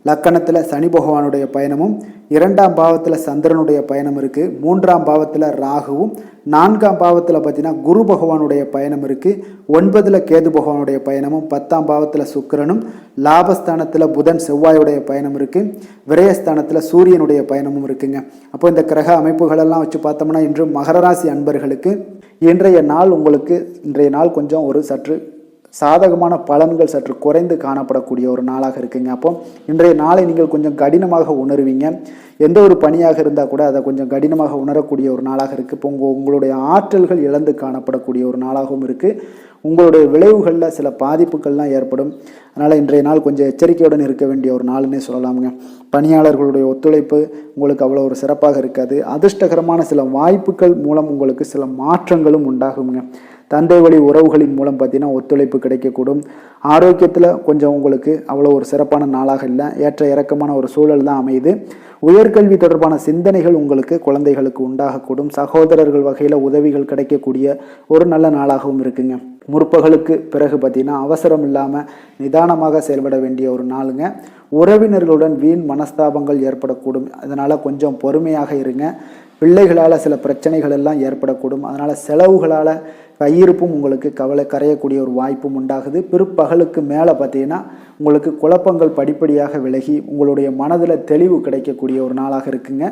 லக்கணத்தில் சனி பகவானுடைய பயணமும், 2ஆம் பாவத்தில் சந்திரனுடைய பயணம் இருக்குது. 3ஆம் பாவத்தில் ராகுவும், 4ஆம் பாவத்தில் பார்த்தீங்கன்னா குரு பகவானுடைய பயணம் இருக்குது. 9ல் கேது பகவானுடைய பயணமும், 10ஆம் பாவத்தில் சுக்கிரனும், லாபஸ்தானத்தில் புதன் செவ்வாயுடைய பயணம் இருக்குது. விரயஸ்தானத்தில் சூரியனுடைய பயணமும் இருக்குங்க. அப்போ இந்த கிரக அமைப்புகளெல்லாம் வச்சு பார்த்தோம்னா இன்று மகர ராசி அன்பர்களுக்கு இன்றைய நாள் கொஞ்சம் ஒரு சற்று சாதகமான பலன்கள் சற்று குறைந்து காணப்படக்கூடிய ஒரு நாளாக இருக்குங்க. அப்போ இன்றைய நாளை நீங்கள் கொஞ்சம் கடினமாக உணர்வீங்க. எந்த ஒரு பணியாக இருந்தால் கூட அதை கொஞ்சம் கடினமாக உணரக்கூடிய ஒரு நாளாக இருக்குது. இப்போ உங்களுடைய ஆற்றல்கள் இழந்து காணப்படக்கூடிய ஒரு நாளாகவும் இருக்குது. உங்களுடைய விளைவுகளில் சில பாதிப்புகள்லாம் ஏற்படும். அதனால் இன்றைய நாள் கொஞ்சம் எச்சரிக்கையுடன் இருக்க வேண்டிய ஒரு நாள்னே சொல்லலாமுங்க. பணியாளர்களுடைய ஒத்துழைப்பு உங்களுக்கு அவ்வளோ ஒரு சிறப்பாக இருக்காது. அதிர்ஷ்டகரமான சில வாய்ப்புகள் மூலம் உங்களுக்கு சில மாற்றங்களும் உண்டாகுங்க. தந்தை வழி உறவுகளின் மூலம் பார்த்தீங்கன்னா ஒத்துழைப்பு கிடைக்கக்கூடும். ஆரோக்கியத்தில் கொஞ்சம் உங்களுக்கு அவ்வளோ ஒரு சிறப்பான நாளாக இல்லை. ஏற்ற இறக்கமான ஒரு சூழல் தான் அமையுது. உயர்கல்வி தொடர்பான சிந்தனைகள் உங்களுக்கு குழந்தைகளுக்கு உண்டாகக்கூடும். சகோதரர்கள் வகையில் உதவிகள் கிடைக்கக்கூடிய ஒரு நல்ல நாளாகவும் இருக்குங்க. முற்பகலுக்கு பிறகு பார்த்தீங்கன்னா அவசரம் இல்லாமல் நிதானமாக செயல்பட வேண்டிய ஒரு நாளுங்க. உறவினர்களுடன் வீண் மனஸ்தாபங்கள் ஏற்படக்கூடும். அதனால் கொஞ்சம் பொறுமையாக இருங்க. பிள்ளைகளால் சில பிரச்சனைகள் எல்லாம் ஏற்படக்கூடும். அதனால் செலவுகளால் கையிருப்பும் உங்களுக்கு கரையக்கூடிய ஒரு வாய்ப்பும் உண்டாகுது. பிற்பகலுக்கு மேலே பார்த்தீங்கன்னா உங்களுக்கு குழப்பங்கள் படிப்படியாக விலகி உங்களுடைய மனதில் தெளிவு கிடைக்கக்கூடிய ஒரு நாளாக இருக்குங்க.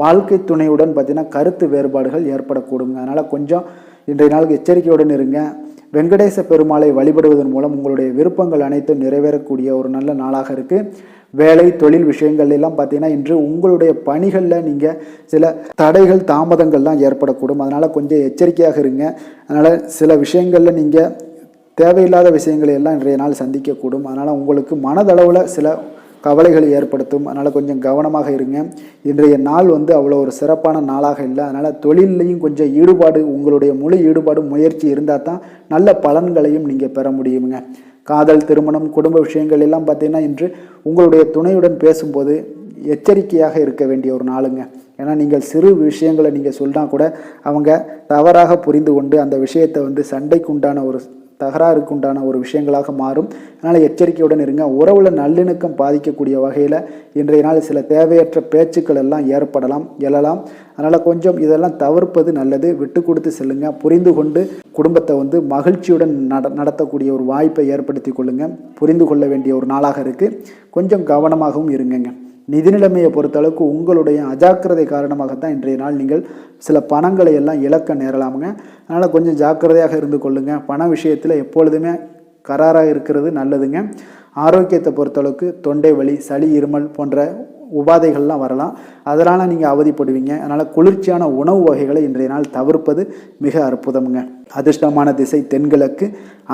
வாழ்க்கை துணையுடன் பார்த்தீங்கன்னா கருத்து வேறுபாடுகள் ஏற்படக்கூடுங்க. அதனால் கொஞ்சம் இன்றைய நாளுக்கு எச்சரிக்கையுடன் இருங்க. வெங்கடேச பெருமாளை வழிபடுவதன் மூலம் உங்களுடைய விருப்பங்கள் அனைத்தும் நிறைவேறக்கூடிய ஒரு நல்ல நாளாக இருக்குது. வேலை தொழில் விஷயங்கள் எல்லாம் பார்த்தீங்கன்னா இன்று உங்களுடைய பணிகளில் நீங்கள் சில தடைகள் தாமதங்கள்லாம் ஏற்படக்கூடும். அதனால் கொஞ்சம் எச்சரிக்கையாக இருங்க. அதனால் சில விஷயங்களில் நீங்கள் தேவையில்லாத விஷயங்களை எல்லாம் இன்றைய நாள் சந்திக்கக்கூடும். அதனால் உங்களுக்கு மனதளவில் சில கவலைகளை ஏற்படுத்தும். அதனால் கொஞ்சம் கவனமாக இருங்க. இன்றைய நாள் அவ்வளோ ஒரு சிறப்பான நாளாக இல்லை. அதனால் தொழிலையும் கொஞ்சம் ஈடுபாடு, உங்களுடைய முழு ஈடுபாடு முயற்சி இருந்தால் தான் நல்ல பலன்களையும் நீங்கள் பெற முடியுங்க. காதல், திருமணம், குடும்ப விஷயங்கள் எல்லாம் பார்த்தீங்கன்னா இன்று உங்களுடைய துணையுடன் பேசும்போது எச்சரிக்கையாக இருக்க வேண்டிய ஒரு நாளுங்க. ஏன்னா நீங்கள் சிறு விஷயங்களை நீங்கள் சொன்னால் கூட அவங்க தவறாக புரிந்து கொண்டு அந்த விஷயத்தை சண்டைக்கு உண்டான ஒரு தகராறுக்கு உண்டான ஒரு விஷயங்களாக மாறும். அதனால் எச்சரிக்கையுடன் இருங்க. உறவுல நல்லிணக்கம் பாதிக்கக்கூடிய வகையில் இன்றைய நாள் சில தேவையற்ற பேச்சுக்கள் எல்லாம் ஏற்படலாம், எழலாம். அதனால் கொஞ்சம் இதெல்லாம் தவிர்ப்பது நல்லது. விட்டு கொடுத்து செல்லுங்க. புரிந்து கொண்டு குடும்பத்தை மகிழ்ச்சியுடன் நடத்தக்கூடிய ஒரு வாய்ப்பை ஏற்படுத்தி கொள்ளுங்க. புரிந்து கொள்ள வேண்டிய ஒரு நாளாக இருக்குது. கொஞ்சம் கவனமாகவும் இருங்கங்க. நிதி நிலைமையை பொறுத்தளவுக்கு உங்களுடைய அஜாக்கிரதை காரணமாகத்தான் இன்றைய நாள் நீங்கள் சில பணங்களை எல்லாம் இழக்க நேரலாமுங்க. அதனால் கொஞ்சம் ஜாக்கிரதையாக இருந்து கொள்ளுங்க. பண விஷயத்தில் எப்பொழுதுமே கராராக இருக்கிறது நல்லதுங்க. ஆரோக்கியத்தை பொறுத்தளவுக்கு தொண்டை வலி, சளி, இருமல் போன்ற உபாதைகள்லாம் வரலாம். அதனால் நீங்கள் அவதிப்படுவீங்க. அதனால் குளிர்ச்சியான உணவு வகைகளை இன்றைய நாள் தவிர்ப்பது மிக அற்புதமுங்க. அதிர்ஷ்டமான திசை தென்கிழக்கு,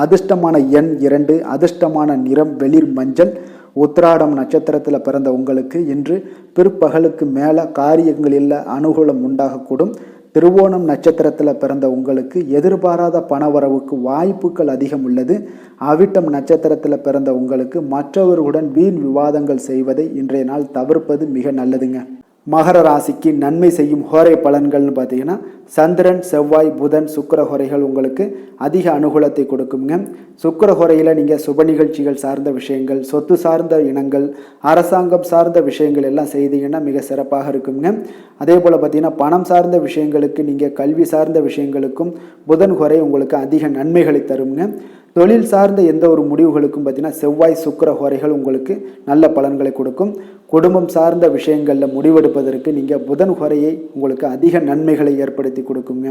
அதிர்ஷ்டமான எண் 2, அதிர்ஷ்டமான நிறம் வெளிர் மஞ்சள். உத்திராடம் நட்சத்திரத்தில் பிறந்த உங்களுக்கு இன்று பிற்பகலுக்கு மேலே காரியங்களில் அனுகூலம் உண்டாகக்கூடும். திருவோணம் நட்சத்திரத்தில் பிறந்த உங்களுக்கு எதிர்பாராத பணவரவுக்கு வாய்ப்புகள் அதிகம் உள்ளது. அவிட்டம் நட்சத்திரத்தில் பிறந்த உங்களுக்கு மற்றவர்களுடன் வீண் விவாதங்கள் செய்வதை இன்றைய நாள் தவிர்ப்பது மிக நல்லதுங்க. மகர ராசிக்கு நன்மை செய்யும் ஹோரை பலன்கள்னு பார்த்தீங்கன்னா சந்திரன், செவ்வாய், புதன், சுக்கிர ஹோரைகள் உங்களுக்கு அதிக அனுகூலத்தை கொடுக்குங்க. சுக்கிர ஹோரையில் நீங்கள் சுப நிகழ்ச்சிகள் சார்ந்த விஷயங்கள், சொத்து சார்ந்த இனங்கள், அரசாங்கம் சார்ந்த விஷயங்கள் எல்லாம் செய்தீங்கன்னா மிக சிறப்பாக இருக்குங்க. அதே போல் பார்த்தீங்கன்னா பணம் சார்ந்த விஷயங்களுக்கு, நீங்கள் கல்வி சார்ந்த விஷயங்களுக்கும் புதன் ஹோரை உங்களுக்கு அதிக நன்மைகளை தருங்க. தொழில் சார்ந்த எந்த ஒரு முடிவுகளுக்கும் பார்த்தீங்கன்னா செவ்வாய், சுக்கிர ஹோரைகள் உங்களுக்கு நல்ல பலன்களை கொடுக்கும். குடும்பம் சார்ந்த விஷயங்களில் முடிவெடுப்பதற்கு நீங்கள் புதன் ஹோரையை உங்களுக்கு அதிக நன்மைகளை ஏற்படுத்தி கொடுக்குங்க.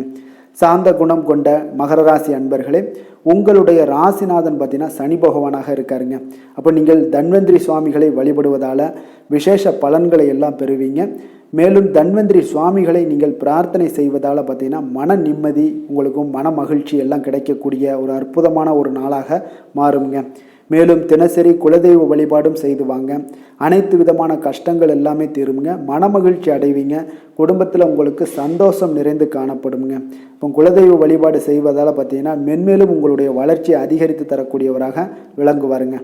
சாந்த குணம் கொண்ட மகர ராசி அன்பர்களே, உங்களுடைய ராசிநாதன் பார்த்தீங்கன்னா சனி பகவானாக இருக்காருங்க. அப்போ நீங்கள் தன்வந்திரி சுவாமிகளை வழிபடுவதால் விசேஷ பலன்களை எல்லாம் பெறுவீங்க. மேலும் தன்வந்திரி சுவாமிகளை நீங்கள் பிரார்த்தனை செய்வதால் பார்த்தீங்கன்னா மன நிம்மதி, உங்களுக்கும் மன மகிழ்ச்சி எல்லாம் கிடைக்கக்கூடிய ஒரு அற்புதமான ஒரு நாளாக மாறுங்க. மேலும் தினசரி குலதெய்வ வழிபாடும் செய்து வாங்க. அனைத்து விதமான கஷ்டங்கள் எல்லாமே தீருங்க. மனமகிழ்ச்சி அடைவீங்க. குடும்பத்தில் உங்களுக்கு சந்தோஷம் நிறைந்து காணப்படுங்க. இப்போ குலதெய்வ வழிபாடு செய்வதால் பார்த்தீங்கன்னா மென்மேலும் உங்களுடைய வளர்ச்சியை அதிகரித்து தரக்கூடியவராக விளங்குவாருங்க.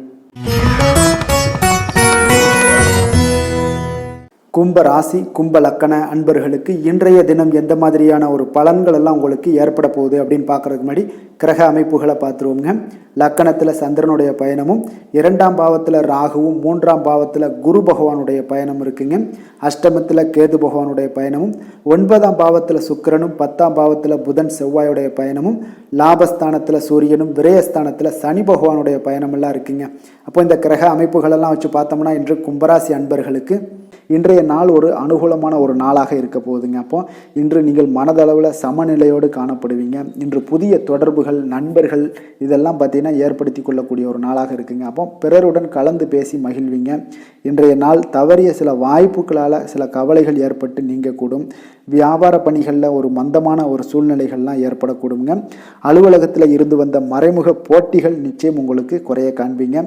கும்ப ராசி, கும்ப லக்கண அன்பர்களுக்கு இன்றைய தினம் எந்த மாதிரியான ஒரு பலன்கள் எல்லாம் உங்களுக்கு ஏற்பட போகுது அப்படின்னு பார்க்கறதுக்கு முன்னாடி கிரக அமைப்புகளை பார்த்துருவோங்க. லக்கணத்தில் சந்திரனுடைய பயணமும், 2ஆம் பாவத்தில் ராகுவும், 3ஆம் பாவத்தில் குரு பகவானுடைய பயணம் இருக்குங்க. அஷ்டமத்தில் கேது பகவானுடைய பயணமும், 9ஆம் பாவத்தில் சுக்கிரனும், 10ஆம் பாவத்தில் புதன் செவ்வாயுடைய பயணமும், லாபஸ்தானத்தில் சூரியனும், விரயஸ்தானத்தில் சனி பகவானுடைய பயணமெல்லாம் இருக்குங்க. அப்போ இந்த கிரக அமைப்புகளெல்லாம் வச்சு பார்த்தோம்னா இன்று கும்பராசி அன்பர்களுக்கு இன்றைய நாள் ஒரு அனுகூலமான ஒரு நாளாக இருக்க போகுதுங்க. அப்போ இன்று நீங்கள் மனதளவில் சமநிலையோடு காணப்படுவீங்க. இன்று புதிய தொடர்புகள், நண்பர்கள் இதெல்லாம் பார்த்தீங்கன்னா ஏற்படுத்தி கொள்ளக்கூடிய ஒரு நாளாக இருக்குங்க. அப்போ பிறருடன் கலந்து பேசி மகிழ்வீங்க. இன்றைய நாள் தவறிய சில வாய்ப்புகளால் சில கவலைகள் ஏற்பட்டு நீங்கக்கூடும். வியாபார பணிகளில் ஒரு மந்தமான ஒரு சூழ்நிலைகள்லாம் ஏற்படக்கூடுங்க. அலுவலகத்தில் இருந்து வந்த மறைமுக போட்டிகள் நிச்சயம் உங்களுக்கு குறைய காண்பீங்க.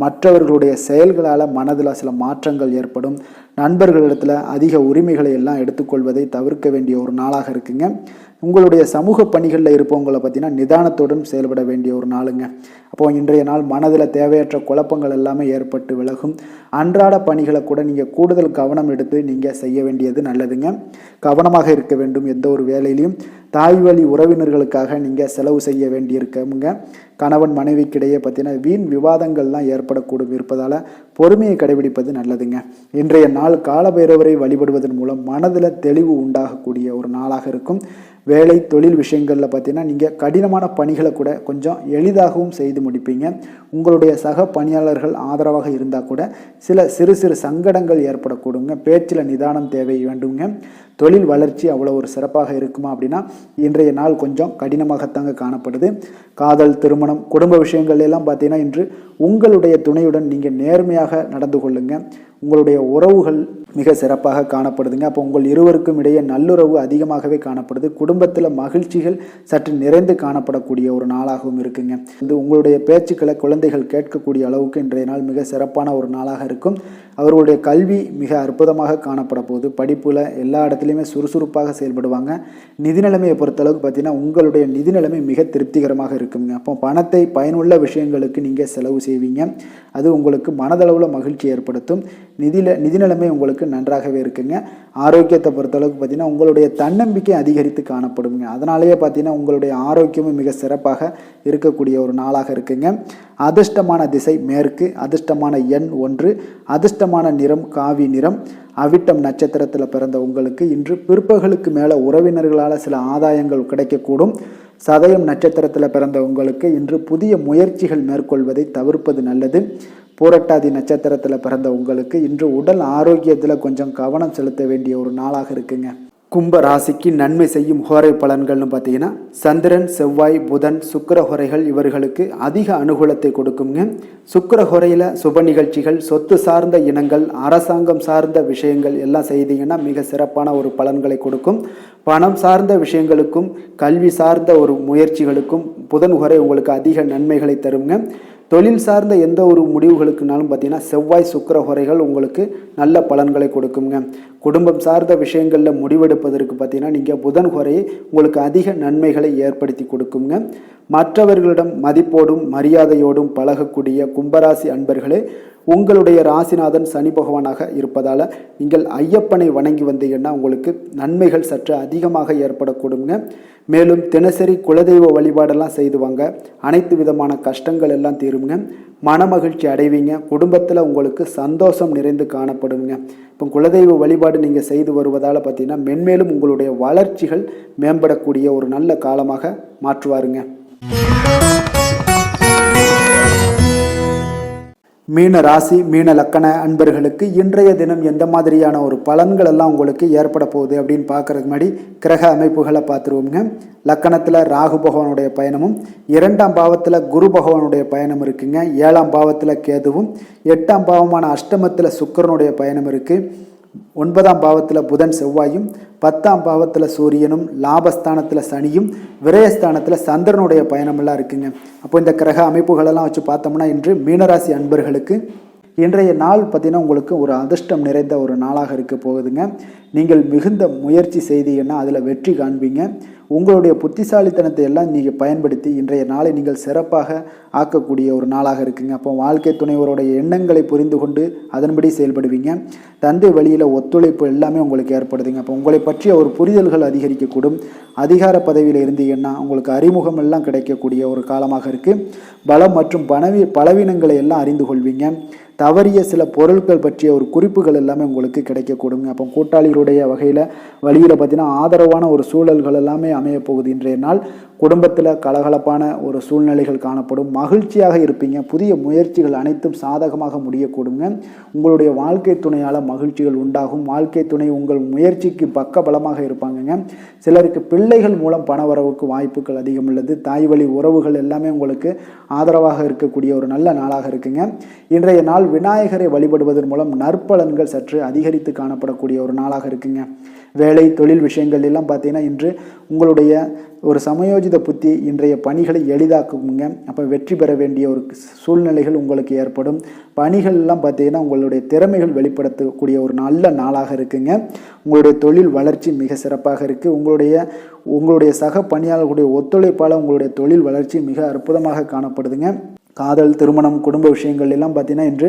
மற்றவர்களுடைய செயல்களால் மனதில் சில மாற்றங்கள் ஏற்படும். நண்பர்களிடத்தில் அதிக உரிமைகளை எல்லாம் எடுத்துக்கொள்வதை தவிர்க்க வேண்டிய ஒரு நாளாக இருக்குங்க. உங்களுடைய சமூக பணிகளில் இருப்பவங்களை பார்த்தீங்கன்னா நிதானத்துடன் செயல்பட வேண்டிய ஒரு நாளுங்க. அப்போது இன்றைய நாள் மனதில் தேவையற்ற குழப்பங்கள் எல்லாமே ஏற்பட்டு விலகும். அன்றாட பணிகளை கூட நீங்கள் கூடுதல் கவனம் எடுத்து நீங்கள் செய்ய வேண்டியது நல்லதுங்க. கவனமாக இருக்க வேண்டும். எந்த ஒரு வேலையிலையும் தாய் வழி உறவினர்களுக்காக நீங்கள் செலவு செய்ய வேண்டியிருக்கமுங்க. கணவன் மனைவிக்கிடையே பார்த்தீங்கன்னா வீண் விவாதங்கள்லாம் ஏற்படக்கூடும் இருப்பதால் பொறுமையை கடைபிடிப்பது நல்லதுங்க. இன்றைய நாள் காலபைரவரை வழிபடுவதன் மூலம் மனதில் தெளிவு உண்டாகக்கூடிய ஒரு நாளாக இருக்கும். வேலை தொழில் விஷயங்களில் பார்த்தீங்கன்னா நீங்கள் கடினமான பணிகளை கூட கொஞ்சம் எளிதாகவும் செய்து முடிப்பீங்க. உங்களுடைய சக பணியாளர்கள் ஆதரவாக இருந்தால் கூட சில சிறு சிறு சங்கடங்கள் ஏற்படக்கூடுங்க. பேச்சில் நிதானம் தேவை வேண்டுங்க. தொழில் வளர்ச்சி அவ்வளோ ஒரு சிறப்பாக இருக்குமா அப்படின்னா இன்றைய நாள் கொஞ்சம் கடினமாகத்தாங்க காணப்படுது. காதல், திருமணம், குடும்ப விஷயங்கள் எல்லாம் பார்த்தீங்கன்னா இன்று உங்களுடைய துணையுடன் நீங்கள் நேர்மையாக நடந்து கொள்ளுங்க. உங்களுடைய உறவுகள் மிக சிறப்பாக காணப்படுதுங்க. அப்போ உங்கள் இருவருக்கும் இடையே நல்லுறவு அதிகமாகவே காணப்படுது. குடும்பத்தில் மகிழ்ச்சிகள் சற்று நிறைந்து காணப்படக்கூடிய ஒரு நாளாகவும் இருக்குங்க. இது உங்களுடைய பேச்சுக்களை குழந்தைகள் கேட்கக்கூடிய அளவுக்கு இன்றைய நாள் மிக சிறப்பான ஒரு நாளாக இருக்கும். அவர்களுடைய கல்வி மிக அற்புதமாக காணப்பட போகுது. படிப்பில் எல்லா இடத்துலையுமே சுறுசுறுப்பாக செயல்படுவாங்க. நிதி நிலைமையை பொறுத்தளவுக்கு பார்த்தீங்கன்னா உங்களுடைய நிதி நிலைமை மிக திருப்திகரமாக இருக்குங்க. அப்போ பணத்தை பயனுள்ள விஷயங்களுக்கு நீங்கள் செலவு செய்வீங்க. அது உங்களுக்கு மனதளவில் மகிழ்ச்சி ஏற்படுத்தும். நிதி நிலைமை உங்களுக்கு நன்றாகவே இருக்குங்க. ஆரோக்கியத்தை பொறுத்தளவுக்கு பார்த்தீங்கன்னா உங்களுடைய தன்னம்பிக்கை அதிகரித்து காணப்படுங்க. அதனாலேயே பார்த்தீங்கன்னா உங்களுடைய ஆரோக்கியமும் மிக சிறப்பாக இருக்கக்கூடிய ஒரு நாளாக இருக்குங்க. அதிர்ஷ்டமான திசை மேற்கு, அதிர்ஷ்டமான எண் 1, அதிர்ஷ்டமான நிறம் காவி நிறம். அவிட்டம் நட்சத்திரத்தில் பிறந்த உங்களுக்கு இன்று பிற்பகலுக்கு மேலே உறவினர்களால் சில ஆதாயங்கள் கிடைக்கக்கூடும். சதயம் நட்சத்திரத்தில் பிறந்த உங்களுக்கு இன்று புதிய முயற்சிகள் மேற்கொள்வதை தவிர்ப்பது நல்லது. பூரட்டாதி நட்சத்திரத்தில் பிறந்த உங்களுக்கு இன்று உடல் ஆரோக்கியத்தில் கொஞ்சம் கவனம் செலுத்த வேண்டிய ஒரு நாளாக இருக்குங்க. கும்ப ராசிக்கு நன்மை செய்யும் ஹோரை பலன்கள்னு பார்த்தீங்கன்னா சந்திரன், செவ்வாய், புதன், சுக்கிர ஹோரைகள் இவர்களுக்கு அதிக அனுகூலத்தை கொடுக்குங்க. சுக்கிர ஹோரையில் சுப நிகழ்ச்சிகள், சொத்து சார்ந்த இனங்கள், அரசாங்கம் சார்ந்த விஷயங்கள் எல்லாம் செய்தீங்கன்னா மிக சிறப்பான ஒரு பலன்களை கொடுக்கும். பணம் சார்ந்த விஷயங்களுக்கும் கல்வி சார்ந்த ஒரு முயற்சிகளுக்கும் புதன் ஹோரை உங்களுக்கு அதிக நன்மைகளை தருங்க. தொழில் சார்ந்த எந்த ஒரு முடிவுகளுக்குனாலும் பார்த்தீங்கன்னா செவ்வாய், சுக்கிர ஹோரைகள் உங்களுக்கு நல்ல பலன்களை கொடுக்குங்க. குடும்பம் சார்ந்த விஷயங்களில் முடிவெடுப்பதற்கு பார்த்தீங்கன்னா நீங்கள் புதன் ஹோரையை உங்களுக்கு அதிக நன்மைகளை ஏற்படுத்தி கொடுக்குங்க. மற்றவர்களிடம் மதிப்போடும் மரியாதையோடும் பழகக்கூடிய கும்பராசி அன்பர்களே, உங்களுடைய ராசிநாதன் சனி பகவானாக இருப்பதால் நீங்கள் ஐயப்பனை வணங்கி வந்தீங்கன்னா உங்களுக்கு நன்மைகள் சற்று அதிகமாக ஏற்படக்கூடுங்க. மேலும் தினசரி குலதெய்வ வழிபாடெல்லாம் செய்துவாங்க. அனைத்து விதமான கஷ்டங்கள் எல்லாம் தீருங்க. மனமகிழ்ச்சி அடைவீங்க. குடும்பத்தில் உங்களுக்கு சந்தோஷம் நிறைந்து காணப்படுங்க. இப்போ குலதெய்வ வழிபாடு நீங்கள் செய்து வருவதால் பார்த்தீங்கன்னா மென்மேலும் உங்களுடைய வளர்ச்சிகள் மேம்படக்கூடிய ஒரு நல்ல காலமாக மாற்றுவாருங்க. மீன ராசி மீன லக்கண அன்பர்களுக்கு இன்றைய தினம் எந்த மாதிரியான ஒரு பலன்கள் எல்லாம் உங்களுக்கு ஏற்பட போகுது அப்படின்னு பார்க்கறதுக்கு முன்னாடி கிரக அமைப்புகளை பார்த்துருவோங்க. லக்கணத்தில் ராகு பகவானுடைய பயணமும், 2ஆம் பாவத்தில் குரு பகவானுடைய பயணம் இருக்குங்க. 7ஆம் பாவத்தில் கேதுவும், 8ஆம் பாவமான அஷ்டமத்தில் சுக்கிரனுடைய பயணம் இருக்குது. 9ஆம் பாவத்தில் புதன் செவ்வாயும், 10ஆம் பாவத்தில் சூரியனும், லாபஸ்தானத்தில் சனியும், விரயஸ்தானத்தில் சந்திரனுடைய பயணமெல்லாம் இருக்குங்க. அப்போ இந்த கிரக அமைப்புகளெல்லாம் வச்சு பார்த்தோம்னா இன்று மீனராசி அன்பர்களுக்கு இன்றைய நாள் பார்த்தீங்கன்னா உங்களுக்கு ஒரு அதிர்ஷ்டம் நிறைந்த ஒரு நாளாக இருக்க போகுதுங்க. நீங்கள் மிகுந்த முயற்சி செய்தீங்கன்னா அதில் வெற்றி காண்பீங்க. உங்களுடைய புத்திசாலித்தனத்தை எல்லாம் நீங்கள் பயன்படுத்தி இன்றைய நாளை நீங்கள் சிறப்பாக ஆக்கக்கூடிய ஒரு நாளாக இருக்குங்க. அப்போ வாழ்க்கை துணைவருடைய எண்ணங்களை புரிந்து கொண்டு அதன்படி செயல்படுவீங்க. தந்தை வழியில் ஒத்துழைப்பு எல்லாமே உங்களுக்கு ஏற்படுதுங்க. அப்போ உங்களை பற்றிய ஒரு புரிதல்கள் அதிகரிக்கக்கூடும். அதிகார பதவியில் இருந்தீங்கன்னா உங்களுக்கு அறிமுகம் எல்லாம் கிடைக்கக்கூடிய ஒரு காலமாக இருக்குது. பலம் மற்றும் பலவீனங்களை எல்லாம் அறிந்து கொள்வீங்க. தவறிய சில பொருட்கள் பற்றிய ஒரு குறிப்புகள் எல்லாமே உங்களுக்கு கிடைக்கக்கூடுங்க. அப்போ கூட்டாளிகளுடைய வழியில் பார்த்தீங்கன்னா ஆதரவான ஒரு சூழல்கள் எல்லாமே அமைய போகுது. இன்றைய நாள் குடும்பத்தில் கலகலப்பான ஒரு சூழ்நிலைகள் காணப்படும். மகிழ்ச்சியாக இருப்பீங்க. புதிய முயற்சிகள் அனைத்தும் சாதகமாக முடியக்கூடுங்க. உங்களுடைய வாழ்க்கை துணையால் மகிழ்ச்சிகள் உண்டாகும். வாழ்க்கை துணை உங்கள் முயற்சிக்கு பக்க பலமாக இருப்பாங்கங்க. சிலருக்கு பிள்ளைகள் மூலம் பணவரவுக்கு வாய்ப்புகள் அதிகம் உள்ளது. தாய் வழி உறவுகள் எல்லாமே உங்களுக்கு ஆதரவாக இருக்கக்கூடிய ஒரு நல்ல நாளாக இருக்குங்க. இன்றைய நாள் விநாயகரை வழிபடுவதன் மூலம் நற்பலன்கள் சற்று அதிகரித்து காணப்படக்கூடிய ஒரு நாளாக இருக்குங்க. வேலை தொழில் விஷயங்கள் எல்லாம் பார்த்தீங்கன்னா இன்று உங்களுடைய ஒரு சமயோஜித புத்தி இன்றைய பணிகளை எளிதாக்குங்க. அப்போ வெற்றி பெற வேண்டிய ஒரு சூழ்நிலைகள் உங்களுக்கு ஏற்படும். பணிகள் எல்லாம் பார்த்தீங்கன்னா உங்களுடைய திறமைகள் வெளிப்படுத்தக்கூடிய ஒரு நல்ல நாளாக இருக்குங்க. உங்களுடைய தொழில் வளர்ச்சி மிக சிறப்பாக இருக்குது. உங்களுடைய சக பணியாளர்களுடைய ஒத்துழைப்பால் உங்களுடைய தொழில் வளர்ச்சி மிக அற்புதமாக காணப்படுதுங்க. காதல், திருமணம், குடும்ப விஷயங்கள் எல்லாம் பார்த்தீங்கன்னா இன்று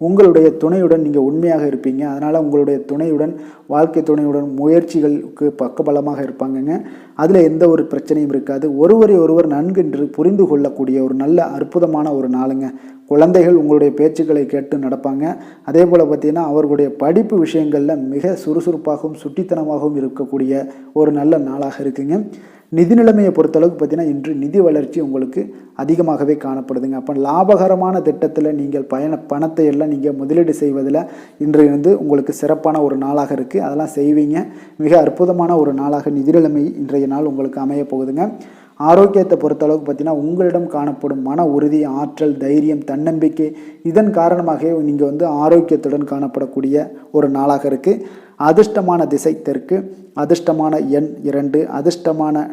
உங்களுடைய துணையுடன் நீங்கள் உண்மையாக இருப்பீங்க. அதனால் உங்களுடைய துணையுடன் வாழ்க்கை துணையுடன் முயற்சிகளுக்கு பக்கபலமாக இருப்பாங்கங்க. அதில் எந்த ஒரு பிரச்சனையும் இருக்காது. ஒருவரை ஒருவர் நன்கு புரிந்து கொள்ளக்கூடிய ஒரு நல்ல அற்புதமான ஒரு நாளுங்க. குழந்தைகள் உங்களுடைய பேச்சுக்களை கேட்டு நடப்பாங்க. அதே போல் பார்த்தீங்கன்னா அவர்களுடைய படிப்பு விஷயங்களில் மிக சுறுசுறுப்பாகவும் சுட்டித்தனமாகவும் இருக்கக்கூடிய ஒரு நல்ல நாளாக இருக்குங்க. நிதி நிலைமையை பொறுத்தளவுக்கு பார்த்தீங்கன்னா இன்று நிதி வளர்ச்சி உங்களுக்கு அதிகமாகவே காணப்படுதுங்க. அப்போ லாபகரமான திட்டத்தில் நீங்கள் பணத்தை எல்லாம் நீங்கள் முதலீடு செய்வதில் இன்று உங்களுக்கு சிறப்பான ஒரு நாளாக இருக்குது. அதெல்லாம் செய்வீங்க. மிக அற்புதமான ஒரு நாளாக நிதி நிலைமை இன்றைய நாள் உங்களுக்கு அமைய போகுதுங்க. ஆரோக்கியத்தை பொறுத்தளவுக்கு பார்த்தீங்கன்னா உங்களிடம் காணப்படும் மன உறுதி, ஆற்றல், தைரியம், தன்னம்பிக்கை இதன் காரணமாக நீங்கள் ஆரோக்கியத்துடன் காணப்படக்கூடிய ஒரு நாளாக இருக்குது. அதிர்ஷ்டமான திசை தெற்கு, அதிர்ஷ்டமான எண் 2, அதிர்ஷ்டமான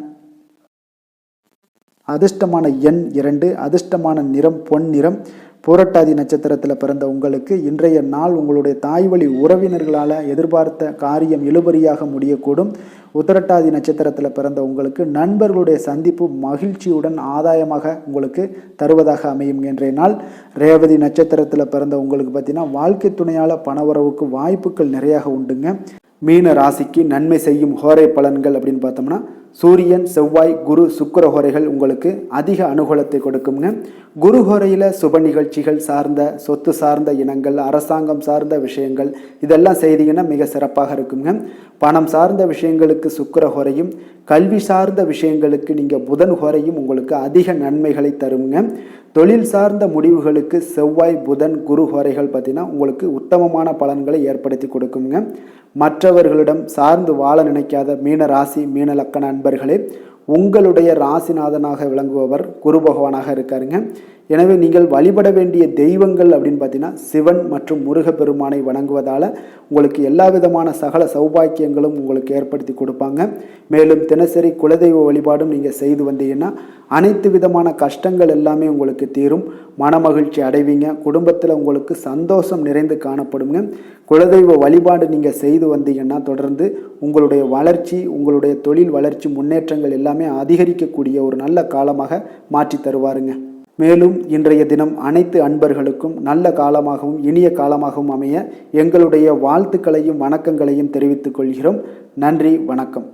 எண் 2, அதிர்ஷ்டமான நிறம் பொன் நிறம். பூரட்டாதி நட்சத்திரத்தில் பிறந்த உங்களுக்கு இன்றைய நாள் உங்களுடைய தாய் வழி உறவினர்களால் எதிர்பார்த்த காரியம் இழுபறியாக முடியக்கூடும். உத்திரட்டாதி நட்சத்திரத்தில் பிறந்த உங்களுக்கு நண்பர்களுடைய சந்திப்பு மகிழ்ச்சியுடன் ஆதாயமாக உங்களுக்கு தருவதாக அமையும் இன்றைய நாள். ரேவதி நட்சத்திரத்தில் பிறந்த உங்களுக்கு பார்த்தீங்கன்னா வாழ்க்கை துணையால் பணவரவுக்கு வாய்ப்புகள் நிறையாக உண்டுங்க. மீன ராசிக்கு நன்மை செய்யும் ஹோரை பலன்கள் அப்படின்னு பார்த்தோம்னா சூரியன், செவ்வாய், குரு, சுக்கிர ஹோரைகள் உங்களுக்கு அதிக அனுகூலத்தை கொடுக்குங்க. குரு ஹோரையில் சுப நிகழ்ச்சிகள் சார்ந்த, சொத்து சார்ந்த இனங்கள், அரசாங்கம் சார்ந்த விஷயங்கள் இதெல்லாம் செய்தீங்கன்னா மிக சிறப்பாக இருக்குங்க. பணம் சார்ந்த விஷயங்களுக்கு சுக்கிர ஹோரையும், கல்வி சார்ந்த விஷயங்களுக்கு நீங்கள் புதன் ஹோரையும் உங்களுக்கு அதிக நன்மைகளை தருங்க. தொழில் சார்ந்த முடிவுகளுக்கு செவ்வாய், புதன், குரு ஹோரைகள் பார்த்தீங்கன்னா உங்களுக்கு உத்தமமான பலன்களை ஏற்படுத்தி கொடுக்குங்க. மற்றவர்களிடம் சார்ந்து வாழ நினைக்காத மீன ராசி, மீன லக்கண அன்பர்களே, உங்களுடைய ராசிநாதனாக விளங்குபவர் குரு பகவானாக இருக்காருங்க. எனவே நீங்கள் வழிபட வேண்டிய தெய்வங்கள் அப்படின்னு பார்த்தீங்கன்னா சிவன் மற்றும் முருகப்பெருமானை வணங்குவதால் உங்களுக்கு எல்லா விதமான சகல சௌபாக்கியங்களும் உங்களுக்கு ஏற்படுத்தி கொடுப்பாங்க. மேலும் தினசரி குலதெய்வ வழிபாடும் நீங்கள் செய்து வந்தீங்கன்னா அனைத்து விதமான கஷ்டங்கள் எல்லாமே உங்களுக்கு தீரும், மனமகிழ்ச்சி அடைவீங்க, குடும்பத்தில் உங்களுக்கு சந்தோஷம் நிறைந்து காணப்படுங்க. குலதெய்வ வழிபாடு நீங்கள் செய்து வந்தீங்கன்னா தொடர்ந்து உங்களுடைய வளர்ச்சி, உங்களுடைய தொழில் வளர்ச்சி, முன்னேற்றங்கள் எல்லாமே அதிகரிக்கக்கூடிய ஒரு நல்ல காலமாக மாற்றி தருவாருங்க. மேலும் இன்றைய தினம் அனைத்து அன்பர்களுக்கும் நல்ல காலமாகவும் இனிய காலமாகவும் அமைய எங்களுடைய வாழ்த்துக்களையும் வணக்கங்களையும் தெரிவித்துக் கொள்கிறோம். நன்றி, வணக்கம்.